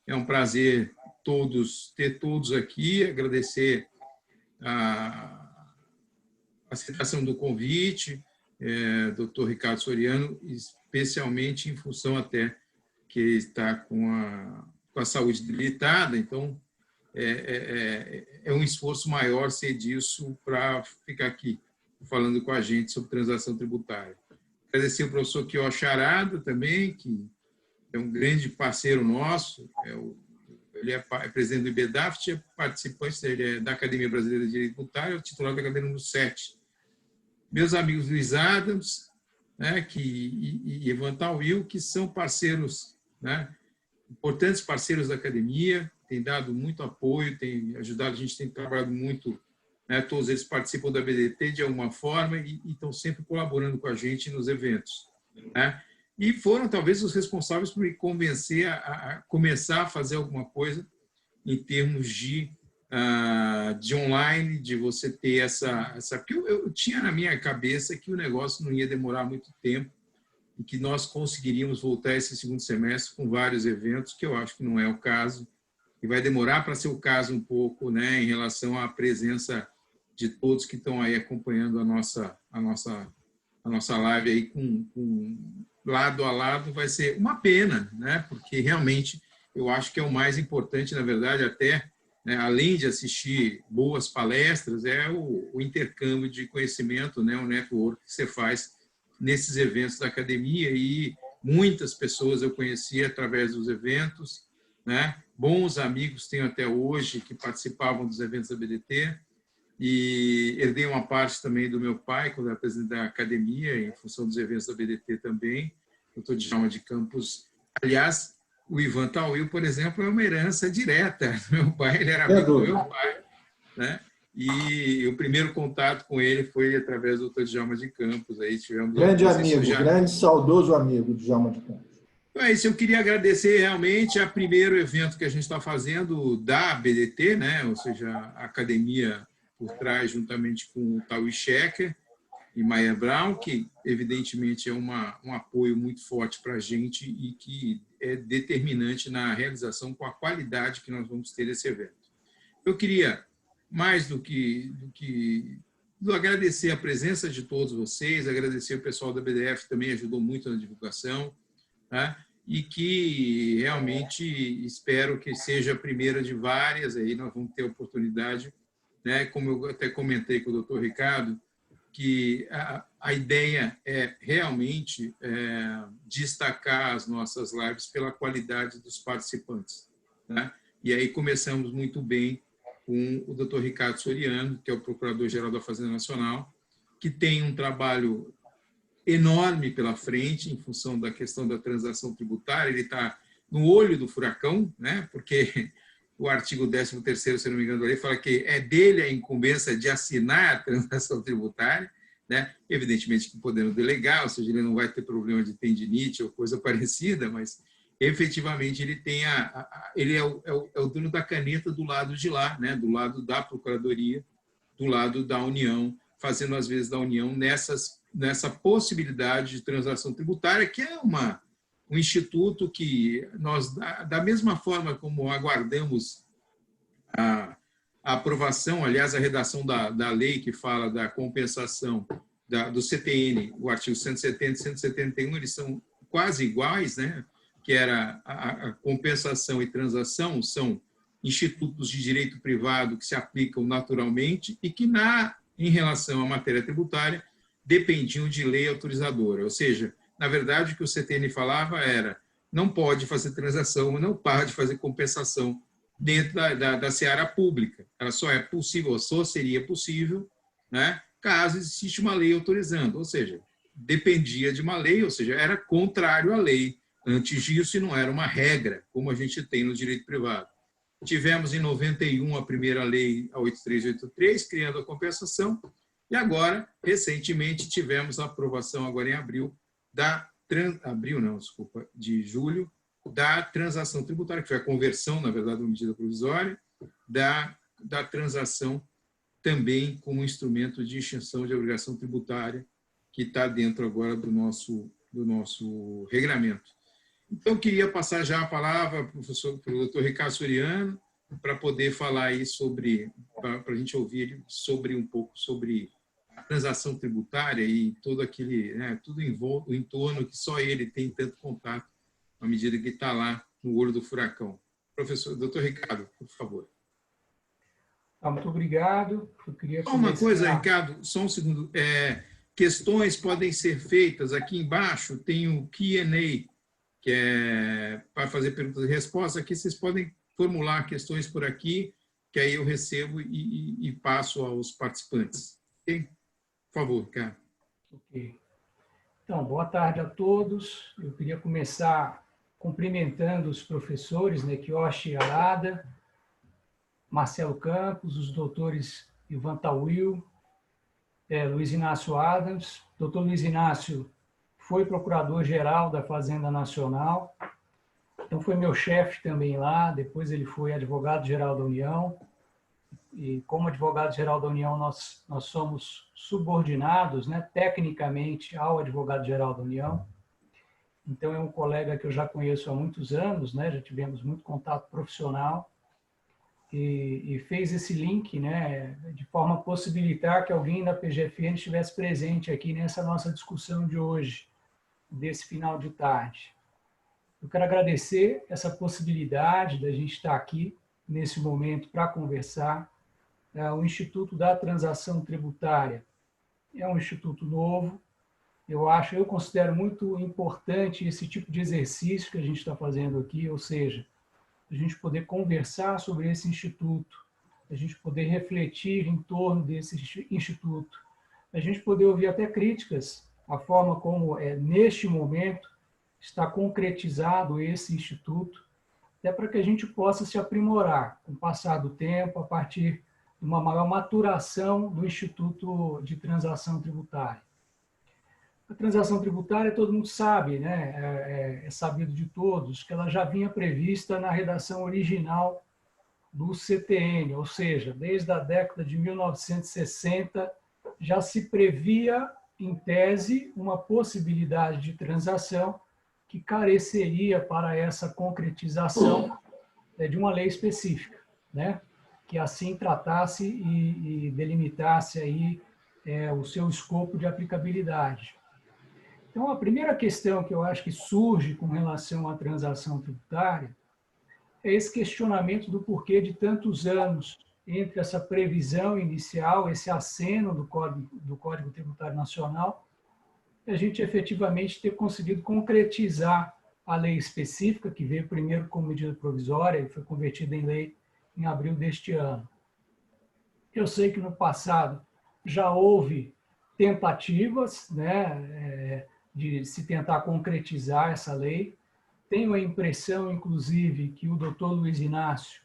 É um prazer ter todos aqui, agradecer a aceitação do convite, doutor Ricardo Soriano, especialmente em função até que ele está com a saúde debilitada, então é um esforço maior ser disso para ficar aqui falando com a gente sobre transação tributária. Agradecer ao professor Quioche Arada também, que é um grande parceiro nosso, ele é presidente do IBDAFT, é participante da Academia Brasileira de Direito Tributário, é titular da cadeira número 7. Meus amigos Luiz Adams, né, e Ivan Tawil, que são parceiros, né, importantes parceiros da academia, têm dado muito apoio, têm ajudado, a gente tem trabalhado muito, né, todos eles participam da BDT de alguma forma e estão sempre colaborando com a gente nos eventos, né? E foram talvez os responsáveis por me convencer a começar a fazer alguma coisa em termos de online, de você ter essa porque eu tinha na minha cabeça que o negócio não ia demorar muito tempo e que nós conseguiríamos voltar esse segundo semestre com vários eventos, que eu acho que não é o caso, e vai demorar para ser o caso um pouco, né, em relação à presença de todos que estão aí acompanhando a nossa live aí com lado a lado. Vai ser uma pena, né, porque realmente eu acho que é o mais importante, na verdade, até, né, além de assistir boas palestras, é o intercâmbio de conhecimento, né, o network que você faz nesses eventos da academia, e muitas pessoas eu conheci através dos eventos, né? Bons amigos tenho até hoje que participavam dos eventos da BDT, e herdei uma parte também do meu pai, quando era presidente da academia, em função dos eventos da BDT também, doutor Djalma de Campos. Aliás, o Ivan Tawil, por exemplo, é uma herança direta. Meu pai, ele era amigo do meu pai, né? E o primeiro contato com ele foi através do doutor Djalma de Campos. Aí tivemos grande amigo, grande, saudoso amigo de Djalma de Campos. Então é isso, eu queria agradecer realmente a primeiro evento que a gente está fazendo da BDT, né? Ou seja, a academia por trás, juntamente com o Tawil Schecker e Maia Brown, que evidentemente é um apoio muito forte para a gente e que é determinante na realização com a qualidade que nós vamos ter esse evento. Eu queria, mais do que agradecer a presença de todos vocês, agradecer o pessoal da BDF, também ajudou muito na divulgação, tá? E que realmente espero que seja a primeira de várias, aí nós vamos ter a oportunidade, né? Como eu até comentei com o doutor Ricardo, que a ideia é realmente destacar as nossas lives pela qualidade dos participantes, né? E aí começamos muito bem com o doutor Ricardo Soriano, que é o Procurador-Geral da Fazenda Nacional, que tem um trabalho enorme pela frente em função da questão da transação tributária. Ele está no olho do furacão, né? Porque o artigo 13º, se não me engano, da lei, fala que é dele a incumbência de assinar a transação tributária, né? Evidentemente que podendo delegar, ou seja, ele não vai ter problema de tendinite ou coisa parecida, mas efetivamente ele tem ele é o dono da caneta do lado de lá, né? Do lado da Procuradoria, do lado da União, fazendo às vezes da União nessa possibilidade de transação tributária, que é um instituto que nós, da mesma forma como aguardamos a aprovação, aliás, a redação da lei que fala da compensação do CTN, o artigo 170 e 171, eles são quase iguais, né? Que era a compensação e transação, são institutos de direito privado que se aplicam naturalmente e que, em relação à matéria tributária, dependiam de lei autorizadora. Ou seja, na verdade, o que o CTN falava era: não pode fazer transação, não pode fazer compensação dentro da seara pública. Ela só é possível, só seria possível, né, caso existe uma lei autorizando. Ou seja, dependia de uma lei, ou seja, era contrário à lei. Antes disso, não era uma regra, como a gente tem no direito privado. Tivemos, em 91, a primeira lei, a 8383, criando a compensação, e agora, recentemente, tivemos a aprovação, agora em de julho, da transação tributária, que foi a conversão, na verdade, de uma medida provisória, da transação também como instrumento de extinção de obrigação tributária, que está dentro agora do nosso regramento. Então, eu queria passar já a palavra para o doutor Ricardo Soriano, para poder falar aí para a gente ouvir ele sobre um pouco sobre a transação tributária e todo aquele, né, tudo em torno que só ele tem tanto contato à medida que está lá no olho do furacão. Professor, doutor Ricardo, por favor. Muito obrigado. Eu queria só uma coisa, Ricardo, só um segundo. Questões podem ser feitas aqui embaixo, tem o Q&A, que é para fazer perguntas e respostas. Aqui vocês podem formular questões por aqui, que aí eu recebo e passo aos participantes. Ok? Por favor, Ricardo. Ok. Então, boa tarde a todos. Eu queria começar cumprimentando os professores, Nekiyoshi Arada, Marcelo Campos, os doutores Ivan Tawil, Luiz Inácio Adams. Doutor Luiz Inácio foi procurador-geral da Fazenda Nacional, então foi meu chefe também lá, depois ele foi advogado-geral da União, e como advogado-geral da União nós somos subordinados, né, tecnicamente ao advogado-geral da União, então é um colega que eu já conheço há muitos anos, né, já tivemos muito contato profissional, e fez esse link, né, de forma a possibilitar que alguém da PGFN estivesse presente aqui nessa nossa discussão de hoje, desse final de tarde. Eu quero agradecer essa possibilidade da gente estar aqui nesse momento para conversar. O Instituto da Transação Tributária é um instituto novo. Eu considero muito importante esse tipo de exercício que a gente está fazendo aqui, ou seja, a gente poder conversar sobre esse instituto, a gente poder refletir em torno desse instituto, a gente poder ouvir até críticas à forma como, neste momento, está concretizado esse instituto, até para que a gente possa se aprimorar com o passar do tempo, a partir de uma maior maturação do Instituto de Transação Tributária. A transação tributária, todo mundo sabe, né? É sabido de todos, que ela já vinha prevista na redação original do CTN, ou seja, desde a década de 1960, já se previa, em tese, uma possibilidade de transação que careceria para essa concretização de uma lei específica, né? Que assim tratasse e delimitasse aí, o seu escopo de aplicabilidade. Então, a primeira questão que eu acho que surge com relação à transação tributária é esse questionamento do porquê de tantos anos entre essa previsão inicial, esse aceno do Código Tributário Nacional, e a gente efetivamente ter conseguido concretizar a lei específica, que veio primeiro como medida provisória e foi convertida em lei em abril deste ano. Eu sei que no passado já houve tentativas, né, de se tentar concretizar essa lei. Tenho a impressão, inclusive, que o doutor Luiz Inácio,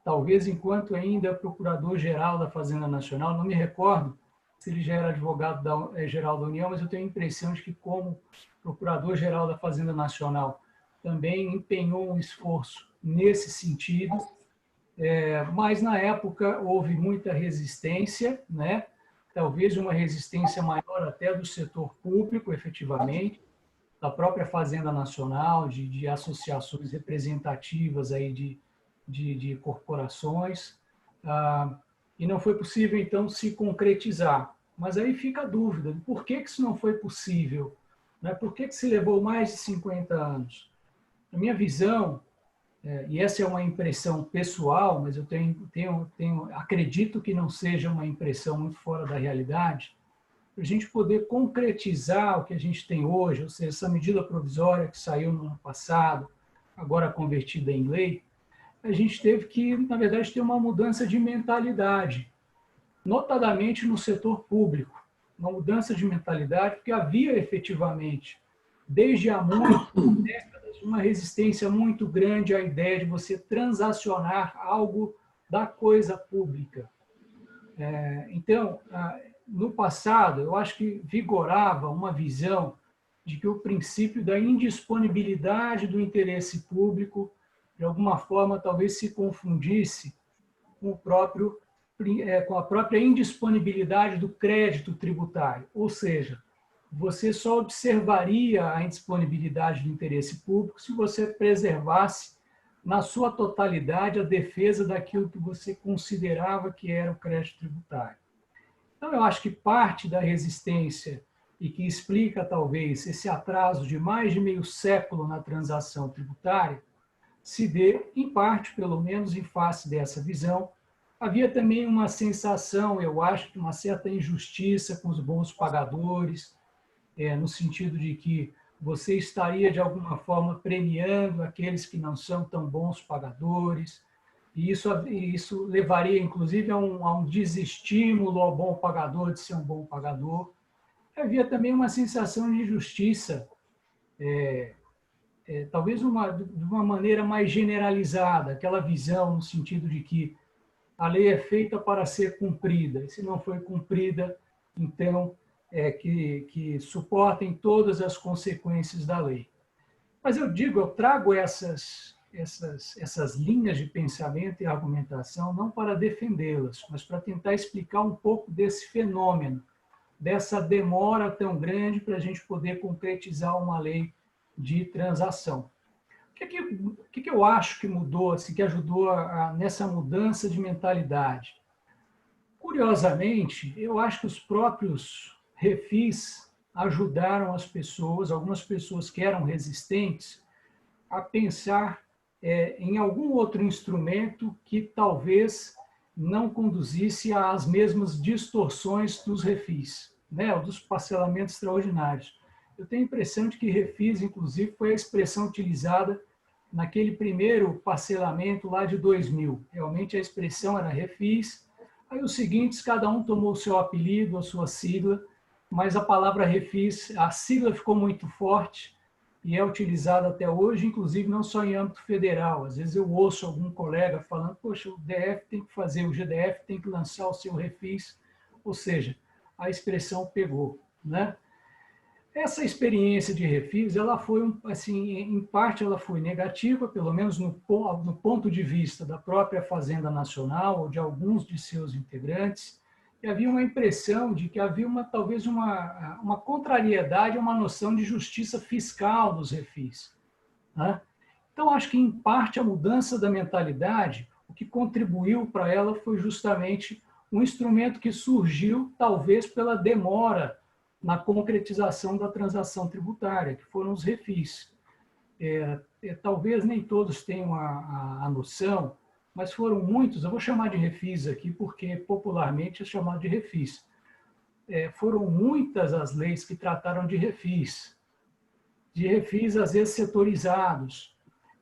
talvez enquanto ainda procurador-geral da Fazenda Nacional, não me recordo se ele já era advogado-geral da União, mas eu tenho a impressão de que, como procurador-geral da Fazenda Nacional, também empenhou um esforço nesse sentido, mas na época houve muita resistência, né? Talvez uma resistência maior até do setor público, efetivamente, da própria Fazenda Nacional, de associações representativas aí de corporações, e não foi possível, então, se concretizar. Mas aí fica a dúvida, por que isso não foi possível? Né? Por que se levou mais de 50 anos? A minha visão, e essa é uma impressão pessoal, mas eu acredito que não seja uma impressão muito fora da realidade, para a gente poder concretizar o que a gente tem hoje, ou seja, essa medida provisória que saiu no ano passado, agora convertida em lei, a gente teve que, na verdade, ter uma mudança de mentalidade, notadamente no setor público, uma mudança de mentalidade, porque havia efetivamente, desde há muitas décadas, uma resistência muito grande à ideia de você transacionar algo da coisa pública. Então, no passado, eu acho que vigorava uma visão de que o princípio da indisponibilidade do interesse público, de alguma forma, talvez se confundisse com a própria indisponibilidade do crédito tributário, ou seja, você só observaria a indisponibilidade do interesse público se você preservasse, na sua totalidade, a defesa daquilo que você considerava que era o crédito tributário. Então, eu acho que parte da resistência e que explica, talvez, esse atraso de mais de meio século na transação tributária se dê, em parte, pelo menos em face dessa visão. Havia também uma sensação, eu acho, de uma certa injustiça com os bons pagadores, no sentido de que você estaria, de alguma forma, premiando aqueles que não são tão bons pagadores, e isso levaria, inclusive, a um desestímulo ao bom pagador de ser um bom pagador. Havia também uma sensação de injustiça, talvez de uma maneira mais generalizada, aquela visão no sentido de que a lei é feita para ser cumprida, e se não foi cumprida, então que suportem todas as consequências da lei. Mas eu trago essas linhas de pensamento e argumentação não para defendê-las, mas para tentar explicar um pouco desse fenômeno, dessa demora tão grande para a gente poder concretizar uma lei de transação. O que eu acho que mudou, assim, que ajudou nessa mudança de mentalidade? Curiosamente, eu acho que os próprios refis ajudaram as pessoas, algumas pessoas que eram resistentes, a pensar em algum outro instrumento que talvez não conduzisse às mesmas distorções dos refis, né, ou dos parcelamentos extraordinários. Eu tenho a impressão de que refis, inclusive, foi a expressão utilizada naquele primeiro parcelamento lá de 2000. Realmente a expressão era refis. Aí os seguintes, cada um tomou o seu apelido, a sua sigla, mas a palavra refis, a sigla ficou muito forte e é utilizada até hoje, inclusive não só em âmbito federal. Às vezes eu ouço algum colega falando, poxa, o DF tem que fazer, o GDF tem que lançar o seu refis, ou seja, a expressão pegou, né? Essa experiência de refis, ela foi, assim, em parte ela foi negativa, pelo menos no ponto de vista da própria Fazenda Nacional ou de alguns de seus integrantes, e havia uma impressão de que havia talvez uma contrariedade a uma noção de justiça fiscal dos refis, né? Então, acho que, em parte, a mudança da mentalidade, o que contribuiu para ela foi justamente um instrumento que surgiu, talvez, pela demora na concretização da transação tributária, que foram os refis. Talvez nem todos tenham a noção, mas foram muitos, eu vou chamar de refis aqui, porque popularmente é chamado de refis. Foram muitas as leis que trataram de refis às vezes setorizados.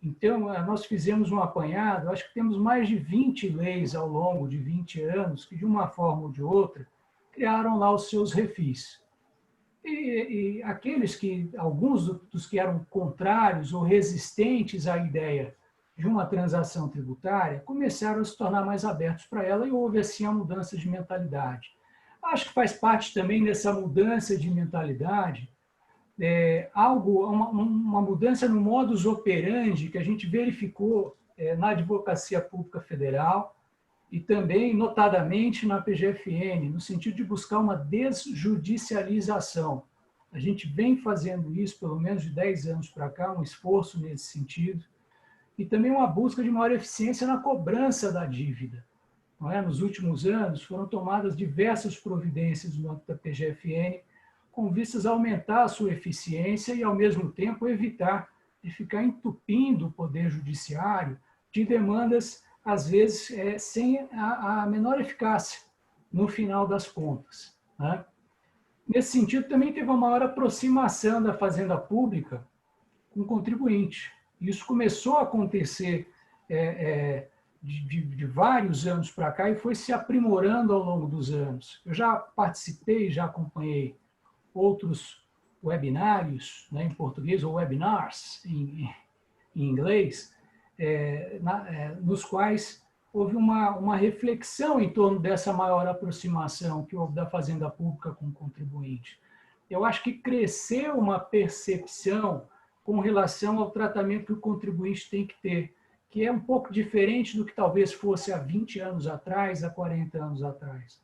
Então, nós fizemos um apanhado, acho que temos mais de 20 leis ao longo de 20 anos, que de uma forma ou de outra, criaram lá os seus refis. E alguns dos que eram contrários ou resistentes à ideia de uma transação tributária, começaram a se tornar mais abertos para ela e houve, assim, a mudança de mentalidade. Acho que faz parte também dessa mudança de mentalidade, uma mudança no modus operandi que a gente verificou na Advocacia Pública Federal e também, notadamente, na PGFN, no sentido de buscar uma desjudicialização. A gente vem fazendo isso, pelo menos de 10 anos para cá, um esforço nesse sentido, e também uma busca de maior eficiência na cobrança da dívida. Não é? Nos últimos anos, foram tomadas diversas providências no âmbito da PGFN, com vistas a aumentar a sua eficiência e, ao mesmo tempo, evitar de ficar entupindo o Poder Judiciário de demandas, às vezes, sem a menor eficácia no final das contas, né? Nesse sentido, também teve uma maior aproximação da Fazenda Pública com o contribuinte. Isso começou a acontecer de vários anos para cá e foi se aprimorando ao longo dos anos. Eu já participei, já acompanhei outros webinários, né, em português, ou webinars em inglês, nos quais houve uma reflexão em torno dessa maior aproximação que houve da Fazenda Pública com o contribuinte. Eu acho que cresceu uma percepção com relação ao tratamento que o contribuinte tem que ter, que é um pouco diferente do que talvez fosse há 20 anos atrás, há 40 anos atrás.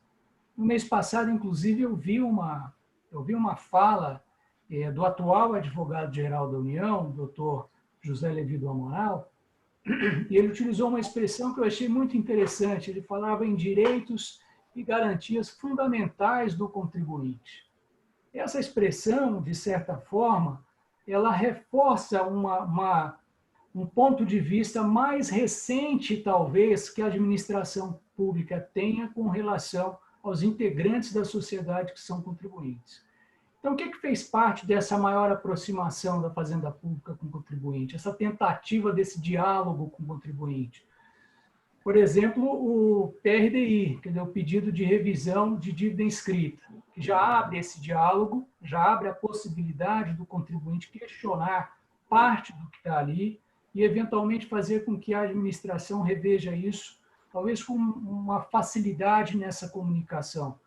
No mês passado, inclusive, eu vi uma eu vi uma fala do atual advogado-geral da União, doutor José Levi do Amaral, e ele utilizou uma expressão que eu achei muito interessante. Ele falava em direitos e garantias fundamentais do contribuinte. Essa expressão, de certa forma, ela reforça um ponto de vista mais recente, talvez, que a administração pública tenha com relação aos integrantes da sociedade que são contribuintes. Então, o que fez parte dessa maior aproximação da Fazenda Pública com o contribuinte? Essa tentativa desse diálogo com o contribuinte. Por exemplo, o PRDI, que é o pedido de revisão de dívida inscrita, que já abre esse diálogo, já abre a possibilidade do contribuinte questionar parte do que está ali e, eventualmente, fazer com que a administração reveja isso, talvez com uma facilidade nessa comunicação.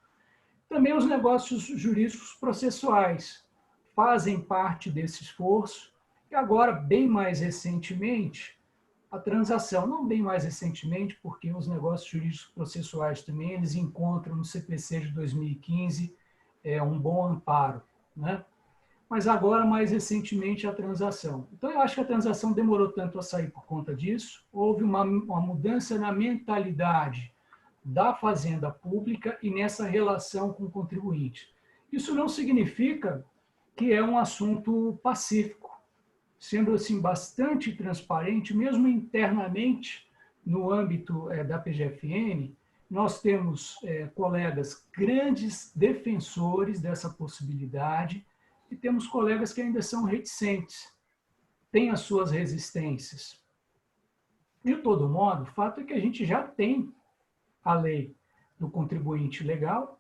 Também os negócios jurídicos processuais fazem parte desse esforço, e agora, bem mais recentemente, a transação, não bem mais recentemente, porque os negócios jurídicos processuais também, eles encontram no CPC de 2015 um bom amparo, né? Mas agora, mais recentemente, a transação. Então, eu acho que a transação demorou tanto a sair por conta disso, houve uma mudança na mentalidade da Fazenda Pública e nessa relação com o contribuinte. Isso não significa que é um assunto pacífico, sendo assim bastante transparente, mesmo internamente, no âmbito da PGFN, nós temos colegas grandes defensores dessa possibilidade e temos colegas que ainda são reticentes, têm as suas resistências. De todo modo, o fato é que a gente já tem a lei do contribuinte legal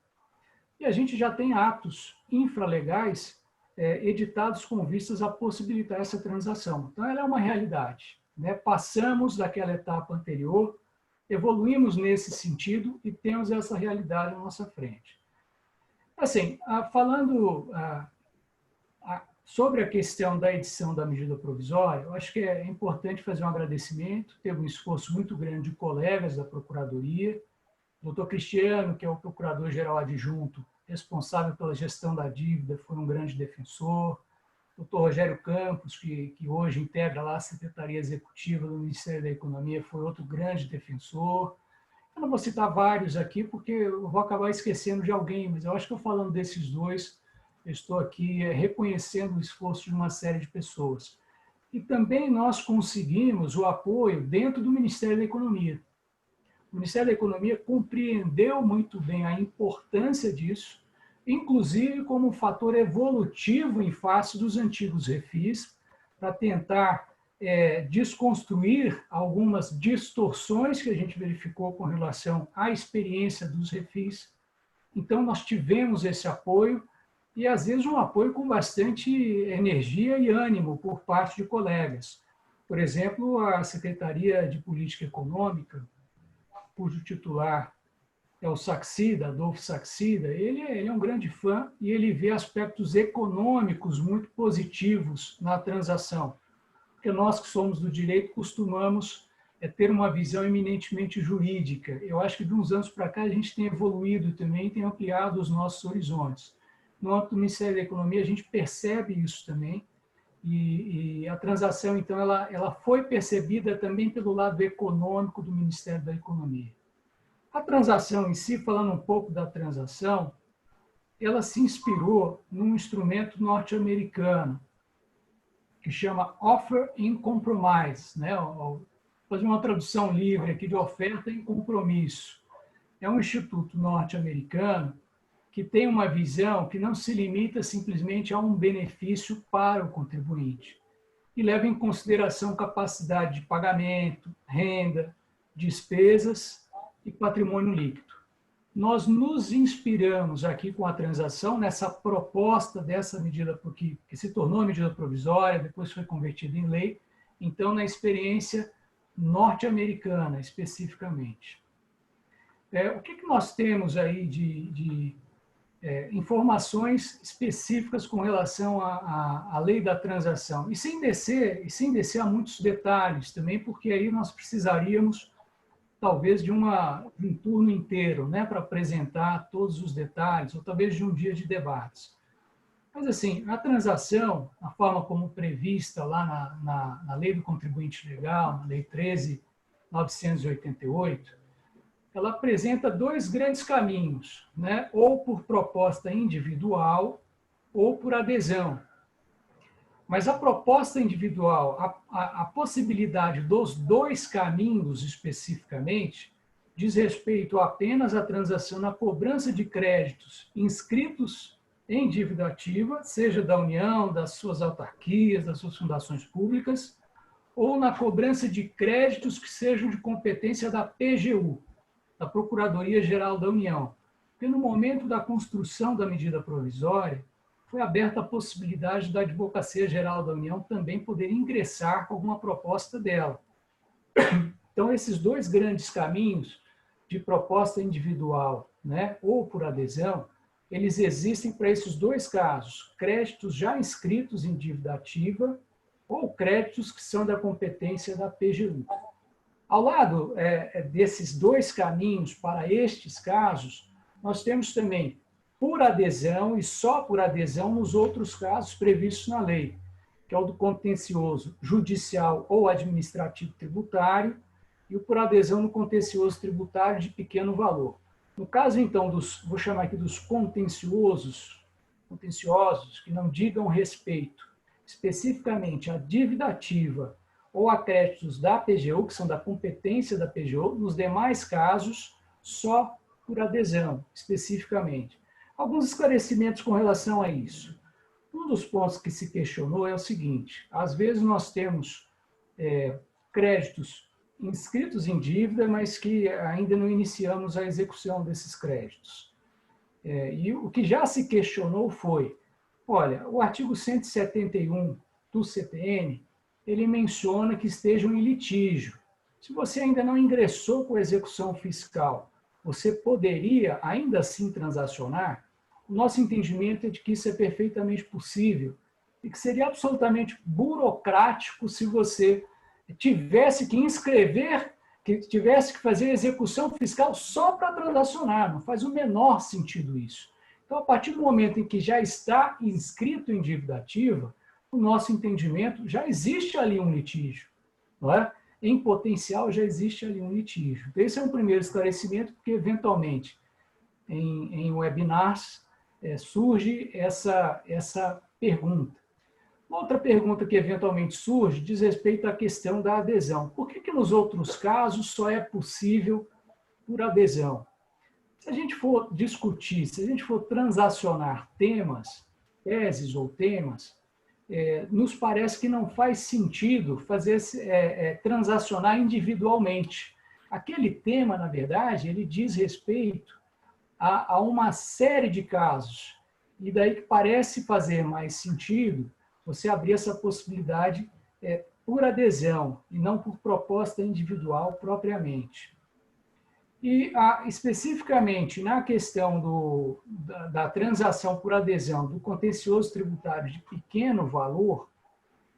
e a gente já tem atos infralegais editados com vistas a possibilitar essa transação. Então, ela é uma realidade, né? Passamos daquela etapa anterior, evoluímos nesse sentido e temos essa realidade à nossa frente. Assim, falando sobre a questão da edição da medida provisória, eu acho que é importante fazer um agradecimento. Teve um esforço muito grande de colegas da Procuradoria, o doutor Cristiano, que é o procurador-geral adjunto, responsável pela gestão da dívida, foi um grande defensor. O doutor Rogério Campos, que hoje integra lá a Secretaria Executiva do Ministério da Economia, foi outro grande defensor. Eu não vou citar vários aqui, porque eu vou acabar esquecendo de alguém, mas eu acho que eu falando desses dois, eu estou aqui reconhecendo o esforço de uma série de pessoas. E também nós conseguimos o apoio dentro do Ministério da Economia. O Ministério da Economia compreendeu muito bem a importância disso, inclusive como um fator evolutivo em face dos antigos refis, para tentar desconstruir algumas distorções que a gente verificou com relação à experiência dos refis. Então, nós tivemos esse apoio, e às vezes um apoio com bastante energia e ânimo por parte de colegas. Por exemplo, a Secretaria de Política Econômica, cujo titular é o Saxida, Adolfo Saxida, ele é um grande fã e ele vê aspectos econômicos muito positivos na transação, porque nós que somos do direito costumamos ter uma visão eminentemente jurídica. Eu acho que de uns anos para cá a gente tem evoluído também, tem ampliado os nossos horizontes. No âmbito do Ministério da Economia a gente percebe isso também, e a transação, então, ela foi percebida também pelo lado econômico do Ministério da Economia. A transação em si, falando um pouco da transação, ela se inspirou num instrumento norte-americano que chama Offer in Compromise, né? Vou fazer uma tradução livre aqui de oferta em compromisso. É um instituto norte-americano que tem uma visão que não se limita simplesmente a um benefício para o contribuinte e leva em consideração capacidade de pagamento, renda, despesas e patrimônio líquido. Nós nos inspiramos aqui com a transação nessa proposta dessa medida, que se tornou medida provisória, depois foi convertida em lei, então na experiência norte-americana especificamente. O que nós temos aí de informações específicas com relação à lei da transação, e sem descer a muitos detalhes também, porque aí nós precisaríamos talvez de um turno inteiro, né, para apresentar todos os detalhes, ou talvez de um dia de debates. Mas, assim, a transação, a forma como prevista lá na Lei do Contribuinte Legal, na Lei 13.988, ela apresenta dois grandes caminhos, né? Ou por proposta individual ou por adesão. Mas a proposta individual, a possibilidade dos dois caminhos especificamente, diz respeito apenas à transação na cobrança de créditos inscritos em dívida ativa, seja da União, das suas autarquias, das suas fundações públicas, ou na cobrança de créditos que sejam de competência da PGU, da Procuradoria-Geral da União. Porque no momento da construção da medida provisória, foi aberta a possibilidade da Advocacia Geral da União também poder ingressar com alguma proposta dela. Então, esses dois grandes caminhos de proposta individual, né, ou por adesão, eles existem para esses dois casos, créditos já inscritos em dívida ativa ou créditos que são da competência da PGU. Ao lado desses dois caminhos para estes casos, nós temos também por adesão e só por adesão nos outros casos previstos na lei, que é o do contencioso judicial ou administrativo tributário e o por adesão no contencioso tributário de pequeno valor. No caso, então, vou chamar aqui dos contenciosos, que não digam respeito especificamente à dívida ativa ou a créditos da PGU, que são da competência da PGU, nos demais casos, só por adesão, especificamente. Alguns esclarecimentos com relação a isso. Um dos pontos que se questionou é o seguinte: às vezes nós temos créditos inscritos em dívida, mas que ainda não iniciamos a execução desses créditos. E o que já se questionou foi, olha, o artigo 171 do CTN, ele menciona que estejam em litígio. Se você ainda não ingressou com a execução fiscal, você poderia ainda assim transacionar? O nosso entendimento é de que isso é perfeitamente possível e que seria absolutamente burocrático se você tivesse que inscrever, que tivesse que fazer execução fiscal só para transacionar. Não faz o menor sentido isso. Então, a partir do momento em que já está inscrito em dívida ativa, o nosso entendimento, já existe ali um litígio, não é? Em potencial, já existe ali um litígio. Então, esse é um primeiro esclarecimento, porque, eventualmente, em webinars, surge essa pergunta. Outra pergunta que, eventualmente, surge diz respeito à questão da adesão. Por que nos outros casos só é possível por adesão? Se a gente for discutir, se a gente for transacionar temas, teses ou temas, nos parece que não faz sentido fazer transacionar individualmente. Aquele tema, na verdade, ele diz respeito a uma série de casos. E daí que parece fazer mais sentido você abrir essa possibilidade por adesão e não por proposta individual propriamente. E, especificamente, na questão da transação por adesão do contencioso tributário de pequeno valor,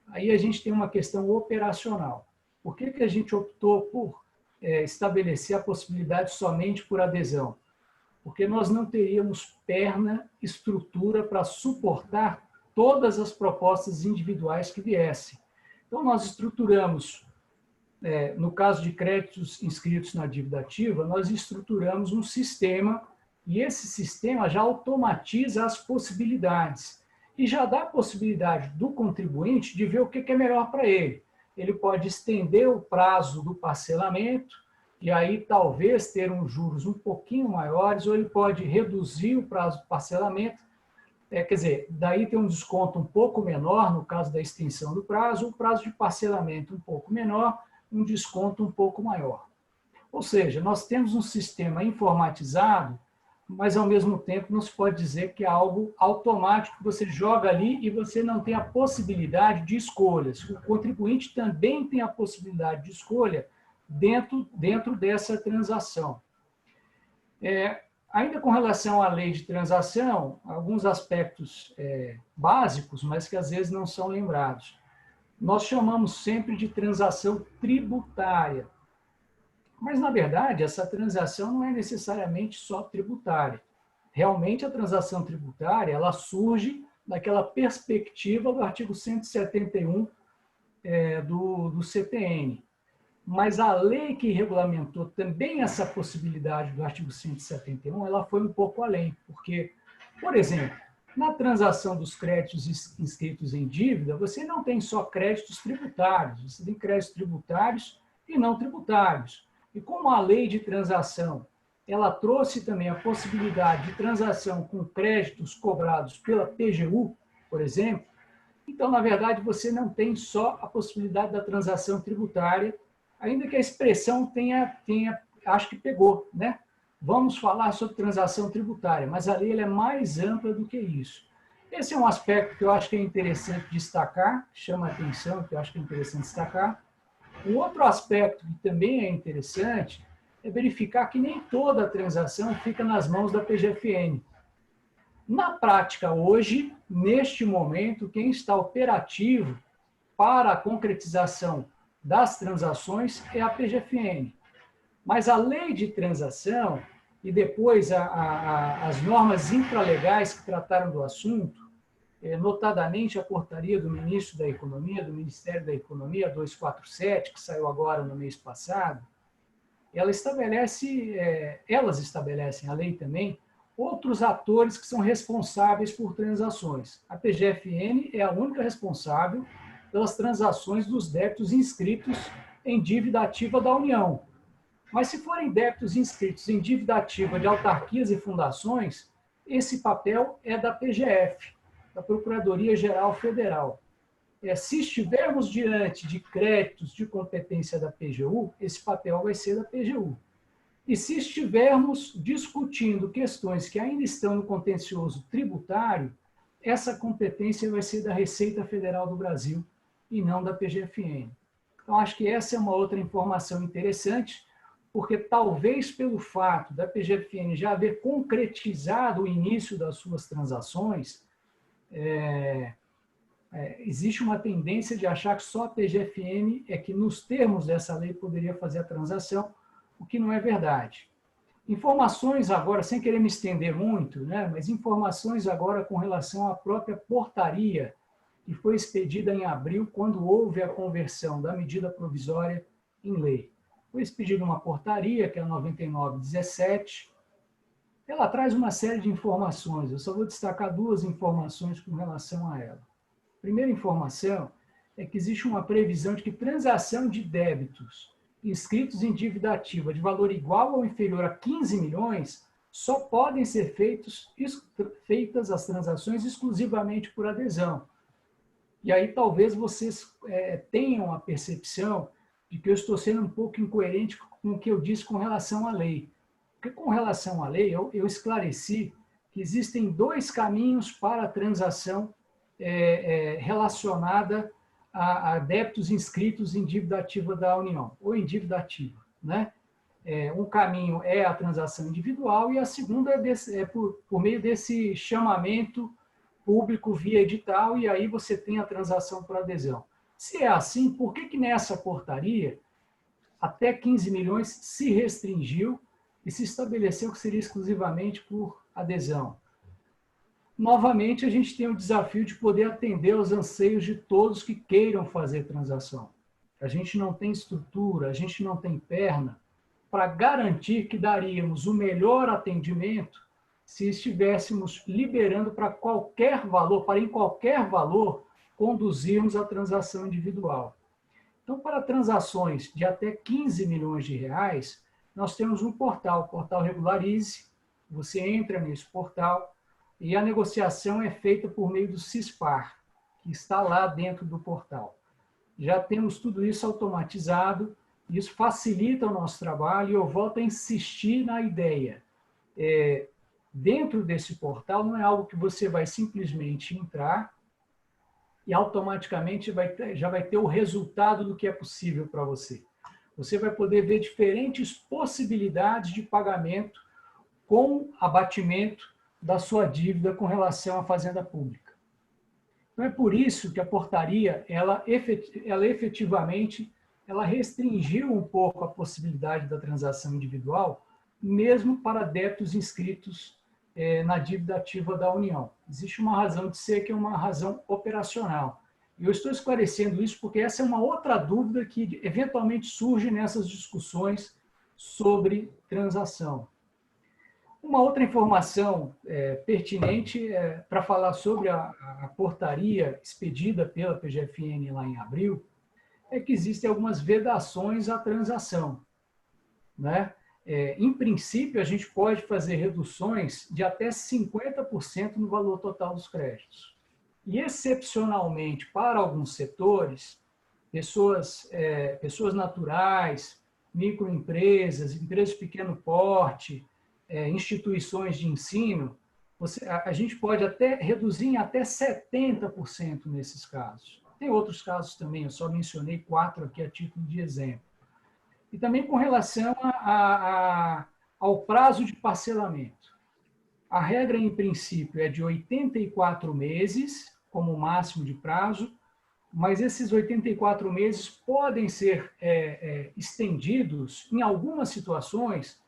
aí a gente tem uma questão operacional. Por que a gente optou por estabelecer a possibilidade somente por adesão? Porque nós não teríamos perna, estrutura para suportar todas as propostas individuais que viessem. Então, nós estruturamos, no caso de créditos inscritos na dívida ativa, nós estruturamos um sistema e esse sistema já automatiza as possibilidades e já dá a possibilidade do contribuinte de ver o que é melhor para ele. Ele pode estender o prazo do parcelamento e aí talvez ter uns juros um pouquinho maiores, ou ele pode reduzir o prazo do parcelamento. Quer dizer, daí tem um desconto um pouco menor, no caso da extensão do prazo, o prazo de parcelamento um pouco menor, um desconto um pouco maior. Ou seja, nós temos um sistema informatizado, mas, ao mesmo tempo, não se pode dizer que é algo automático, que você joga ali e você não tem a possibilidade de escolhas. O contribuinte também tem a possibilidade de escolha dentro dessa transação. Ainda com relação à lei de transação, alguns aspectos básicos, mas que às vezes não são lembrados. Nós chamamos sempre de transação tributária. Mas, na verdade, essa transação não é necessariamente só tributária. Realmente, a transação tributária ela surge daquela perspectiva do artigo 171 do CTN. Mas a lei que regulamentou também essa possibilidade do artigo 171, ela foi um pouco além, porque, por exemplo, na transação dos créditos inscritos em dívida, você não tem só créditos tributários, você tem créditos tributários e não tributários. E como a lei de transação, ela trouxe também a possibilidade de transação com créditos cobrados pela PGU, por exemplo, então, na verdade, você não tem só a possibilidade da transação tributária, ainda que a expressão tenha acho que pegou, né? Vamos falar sobre transação tributária, mas a lei ela é mais ampla do que isso. Esse é um aspecto que eu acho que é interessante destacar, chama a atenção, que eu acho que é interessante destacar. Um outro aspecto que também é interessante é verificar que nem toda a transação fica nas mãos da PGFN. Na prática, hoje, neste momento, quem está operativo para a concretização das transações é a PGFN. Mas a lei de transação e depois as normas infralegais que trataram do assunto, notadamente a portaria do ministro da Economia, do Ministério da Economia 247, que saiu agora no mês passado, elas estabelecem, a lei também, outros atores que são responsáveis por transações. A PGFN é a única responsável pelas transações dos débitos inscritos em dívida ativa da União. Mas se forem débitos inscritos em dívida ativa de autarquias e fundações, esse papel é da PGF, da Procuradoria-Geral Federal. Se estivermos diante de créditos de competência da PGU, esse papel vai ser da PGU. E se estivermos discutindo questões que ainda estão no contencioso tributário, essa competência vai ser da Receita Federal do Brasil e não da PGFN. Então, acho que essa é uma outra informação interessante, porque talvez pelo fato da PGFN já haver concretizado o início das suas transações, existe uma tendência de achar que só a PGFN é que, nos termos dessa lei, poderia fazer a transação, o que não é verdade. Informações agora, sem querer me estender muito, né, mas informações agora com relação à própria portaria que foi expedida em abril, quando houve a conversão da medida provisória em lei. Foi expedida uma portaria, que é a 9917. Ela traz uma série de informações, eu só vou destacar duas informações com relação a ela. A primeira informação é que existe uma previsão de que transação de débitos inscritos em dívida ativa de valor igual ou inferior a 15 milhões só podem ser feitas as transações exclusivamente por adesão. E aí talvez vocês tenham a percepção de que eu estou sendo um pouco incoerente com o que eu disse com relação à lei. Porque com relação à lei, eu esclareci que existem dois caminhos para a transação relacionada a débitos inscritos em dívida ativa da União, ou em dívida ativa, né? Um caminho é a transação individual e a segunda é por meio desse chamamento público via edital, e aí você tem a transação por adesão. Se é assim, por que nessa portaria até 15 milhões se restringiu e se estabeleceu que seria exclusivamente por adesão? Novamente, a gente tem o desafio de poder atender aos anseios de todos que queiram fazer transação. A gente não tem estrutura, a gente não tem perna para garantir que daríamos o melhor atendimento se estivéssemos liberando para qualquer valor, para em qualquer valor, conduzirmos a transação individual. Então, para transações de até 15 milhões de reais, nós temos um portal, o portal Regularize. Você entra nesse portal e a negociação é feita por meio do CISPAR, que está lá dentro do portal. Já temos tudo isso automatizado, isso facilita o nosso trabalho, e eu volto a insistir na ideia. Dentro desse portal não é algo que você vai simplesmente entrar e automaticamente já vai ter o resultado do que é possível para você. Você vai poder ver diferentes possibilidades de pagamento com abatimento da sua dívida com relação à fazenda pública. Então, é por isso que a portaria, ela efetivamente restringiu um pouco a possibilidade da transação individual, mesmo para débitos inscritos na dívida ativa da União. Existe uma razão de ser, que é uma razão operacional. E eu estou esclarecendo isso porque essa é uma outra dúvida que eventualmente surge nessas discussões sobre transação. Uma outra informação pertinente para falar sobre a portaria expedida pela PGFN lá em abril é que existem algumas vedações à transação, né? Em princípio, a gente pode fazer reduções de até 50% no valor total dos créditos. E, excepcionalmente, para alguns setores, pessoas naturais, microempresas, empresas de pequeno porte, instituições de ensino, a gente pode até reduzir em até 70% nesses casos. Tem outros casos também, eu só mencionei 4 aqui a título de exemplo. E também com relação ao prazo de parcelamento. A regra, em princípio, é de 84 meses, como máximo de prazo, mas esses 84 meses podem ser estendidos em algumas situações.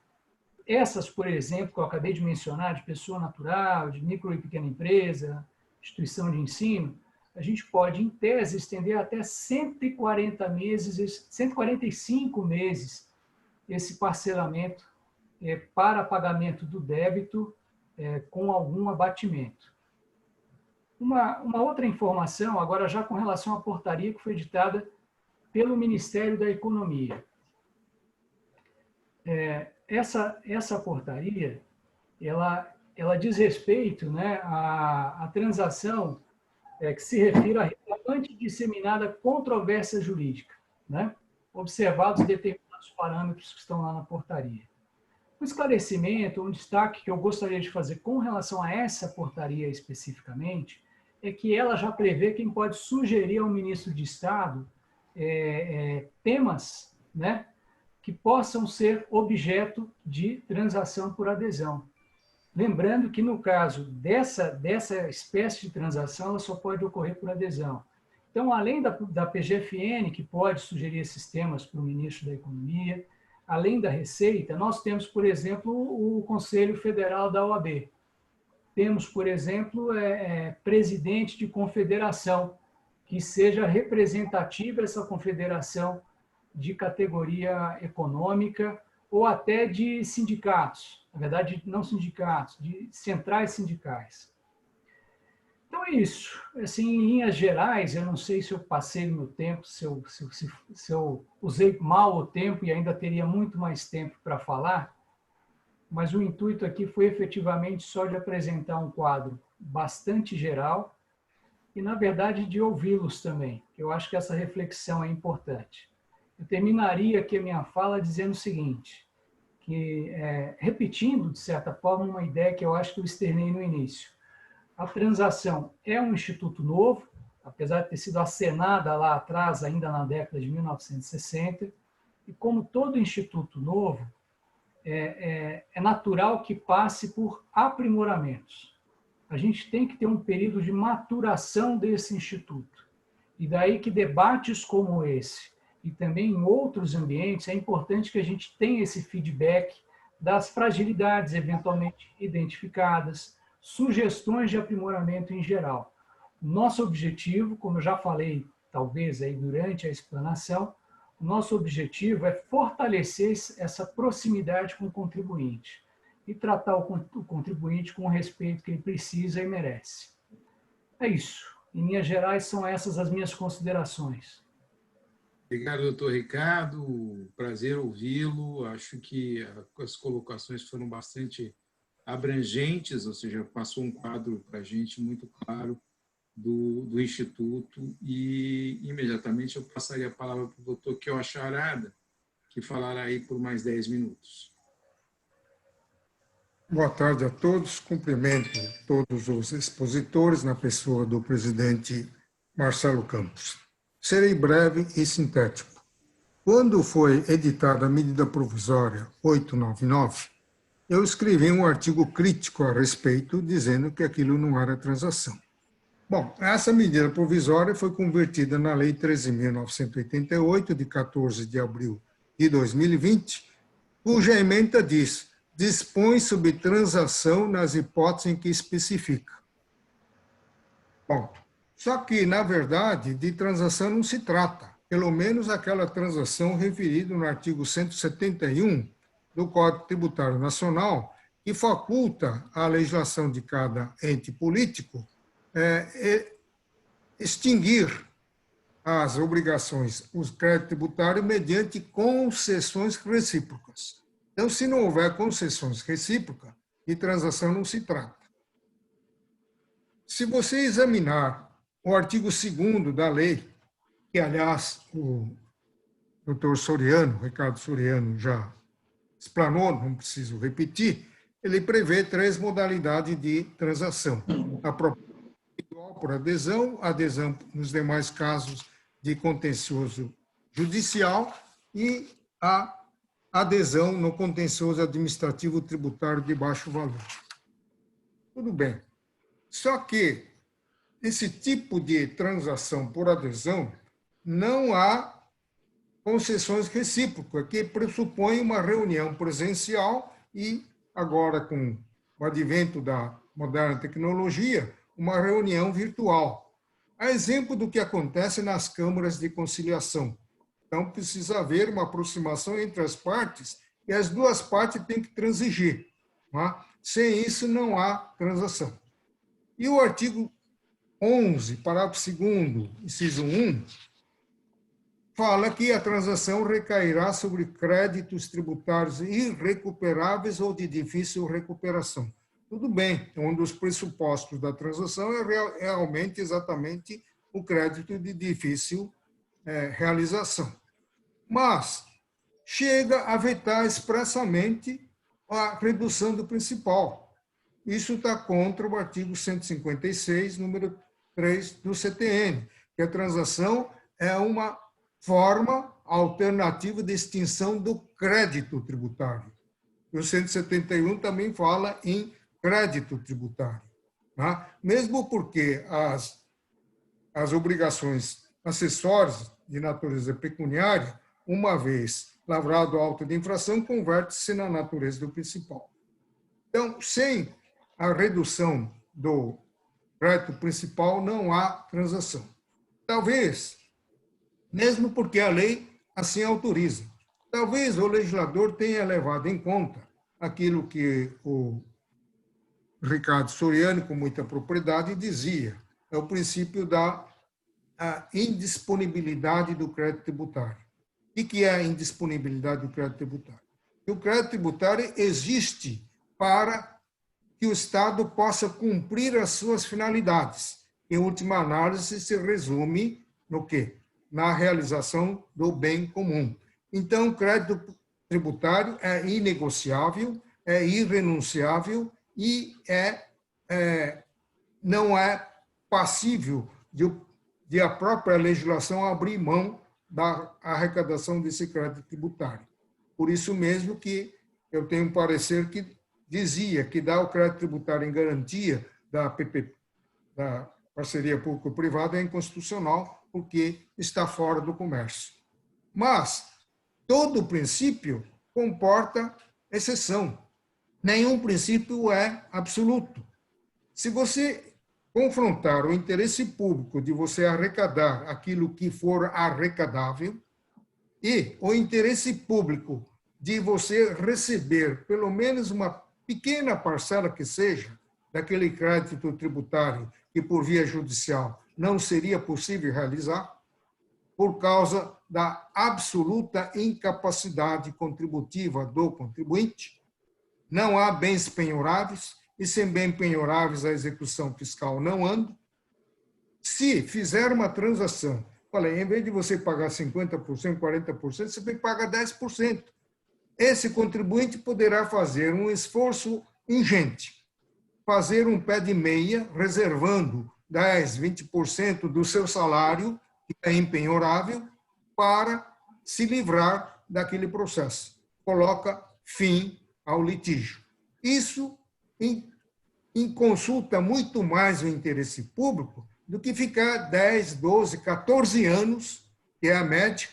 Essas, por exemplo, que eu acabei de mencionar, de pessoa natural, de micro e pequena empresa, instituição de ensino, a gente pode, em tese, estender até 145 meses esse parcelamento para pagamento do débito com algum abatimento. Uma outra informação, agora já com relação à portaria que foi editada pelo Ministério da Economia. Essa portaria, ela diz respeito, né, à transação que se refere à relevante e disseminada controvérsia jurídica, né, observados determinados parâmetros que estão lá na portaria. Um esclarecimento, um destaque que eu gostaria de fazer com relação a essa portaria especificamente, é que ela já prevê quem pode sugerir ao ministro de Estado temas, né, que possam ser objeto de transação por adesão. Lembrando que, no caso dessa espécie de transação, ela só pode ocorrer por adesão. Então, além da PGFN, que pode sugerir esses temas para o ministro da Economia, além da Receita, nós temos, por exemplo, o Conselho Federal da OAB. Temos, por exemplo, presidente de confederação, que seja representativa essa confederação de categoria econômica ou até de sindicatos, na verdade, não sindicatos, de centrais sindicais. Então é isso. Assim, em linhas gerais, eu não sei se eu passei no meu tempo, se eu usei mal o tempo e ainda teria muito mais tempo para falar, mas o intuito aqui foi efetivamente só de apresentar um quadro bastante geral e, na verdade, de ouvi-los também. Eu acho que essa reflexão é importante. Eu terminaria aqui a minha fala dizendo o seguinte, que, repetindo, de certa forma, uma ideia que eu acho que eu externei no início. A transação é um instituto novo, apesar de ter sido acenada lá atrás, ainda na década de 1960, e como todo instituto novo, é natural que passe por aprimoramentos. A gente tem que ter um período de maturação desse instituto. E daí que debates como esse, e também em outros ambientes, é importante que a gente tenha esse feedback das fragilidades eventualmente identificadas, sugestões de aprimoramento em geral. Nosso objetivo, como eu já falei, talvez aí durante a explanação, o nosso objetivo é fortalecer essa proximidade com o contribuinte e tratar o contribuinte com o respeito que ele precisa e merece. É isso. Em linhas gerais, são essas as minhas considerações. Obrigado, doutor Ricardo. Prazer ouvi-lo. Acho que as colocações foram bastante abrangentes, ou seja, passou um quadro para a gente muito claro do Instituto e, imediatamente, eu passaria a palavra para o doutor Kioshi Arada, que falará aí por mais 10 minutos. Boa tarde a todos. Cumprimento todos os expositores na pessoa do presidente Marcelo Campos. Serei breve e sintético. Quando foi editada a medida provisória 899, eu escrevi um artigo crítico a respeito, dizendo que aquilo não era transação. Bom, essa medida provisória foi convertida na Lei 13.988, de 14 de abril de 2020, cuja ementa diz: dispõe sobre transação nas hipóteses em que especifica. Bom, só que, na verdade, de transação não se trata, pelo menos aquela transação referida no artigo 171 do Código Tributário Nacional, que faculta a legislação de cada ente político extinguir as obrigações, os créditos tributários, mediante concessões recíprocas. Então, se não houver concessões recíprocas, de transação não se trata. Se você examinar o artigo 2º da lei, que, aliás, o doutor Soriano, Ricardo Soriano, já explanou, não preciso repetir, ele prevê 3 modalidades de transação. A proposta individual por adesão, adesão nos demais casos de contencioso judicial e a adesão no contencioso administrativo tributário de baixo valor. Tudo bem. Só que esse tipo de transação por adesão não há concessões recíprocas, que pressupõe uma reunião presencial e, agora com o advento da moderna tecnologia, uma reunião virtual. A exemplo do que acontece nas câmaras de conciliação. Então, precisa haver uma aproximação entre as partes e as duas partes têm que transigir. Não é? Sem isso, não há transação. E o artigo 11, parágrafo 2º, inciso 1, fala que a transação recairá sobre créditos tributários irrecuperáveis ou de difícil recuperação. Tudo bem, um dos pressupostos da transação é realmente exatamente o crédito de difícil realização. Mas chega a vetar expressamente a redução do principal. Isso está contra o artigo 156, número 3 do CTN, que a transação é uma forma alternativa de extinção do crédito tributário. E o 171 também fala em crédito tributário. Tá? Mesmo porque as obrigações acessórias de natureza pecuniária, uma vez lavrado o auto de infração, converte-se na natureza do principal. Então, sem a redução do crédito principal, não há transação. Talvez, mesmo porque a lei assim autoriza, talvez o legislador tenha levado em conta aquilo que o Ricardo Soriano, com muita propriedade, dizia, é o princípio da indisponibilidade do crédito tributário. O que é a indisponibilidade do crédito tributário? O crédito tributário existe para que o Estado possa cumprir as suas finalidades. Em última análise, se resume no quê? Na realização do bem comum. Então, o crédito tributário é inegociável, é irrenunciável e não é passível de a própria legislação abrir mão da arrecadação desse crédito tributário. Por isso mesmo que eu tenho um parecer que dizia que dar o crédito tributário em garantia da parceria público-privada é inconstitucional, porque está fora do comércio. Mas todo princípio comporta exceção. Nenhum princípio é absoluto. Se você confrontar o interesse público de você arrecadar aquilo que for arrecadável e o interesse público de você receber pelo menos uma pequena parcela que seja daquele crédito tributário que por via judicial não seria possível realizar, por causa da absoluta incapacidade contributiva do contribuinte, não há bens penhoráveis, e sem bens penhoráveis a execução fiscal não anda. Se fizer uma transação, em vez de você pagar 50%, 40%, você tem que pagar 10%. Esse contribuinte poderá fazer um esforço ingente, fazer um pé de meia, reservando 10%, 20% do seu salário, que é impenhorável, para se livrar daquele processo. Coloca fim ao litígio. Isso consulta muito mais o interesse público do que ficar 10, 12, 14 anos, que é a média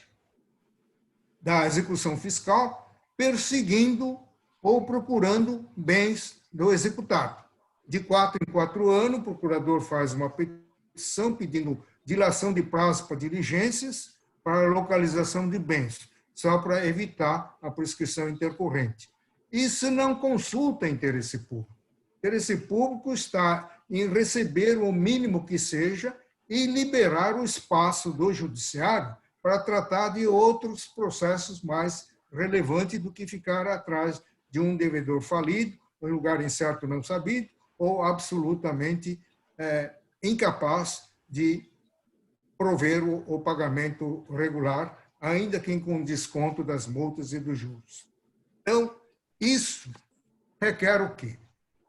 da execução fiscal, perseguindo ou procurando bens do executado. De 4 em 4 anos, o procurador faz uma petição pedindo dilação de prazo para diligências para a localização de bens, só para evitar a prescrição intercorrente. Isso não consulta interesse público. Interesse público está em receber o mínimo que seja e liberar o espaço do judiciário para tratar de outros processos mais relevantes do que ficar atrás de um devedor falido, em lugar incerto não sabido, ou absolutamente incapaz de prover o pagamento regular, ainda que com desconto das multas e dos juros. Então, isso requer o quê?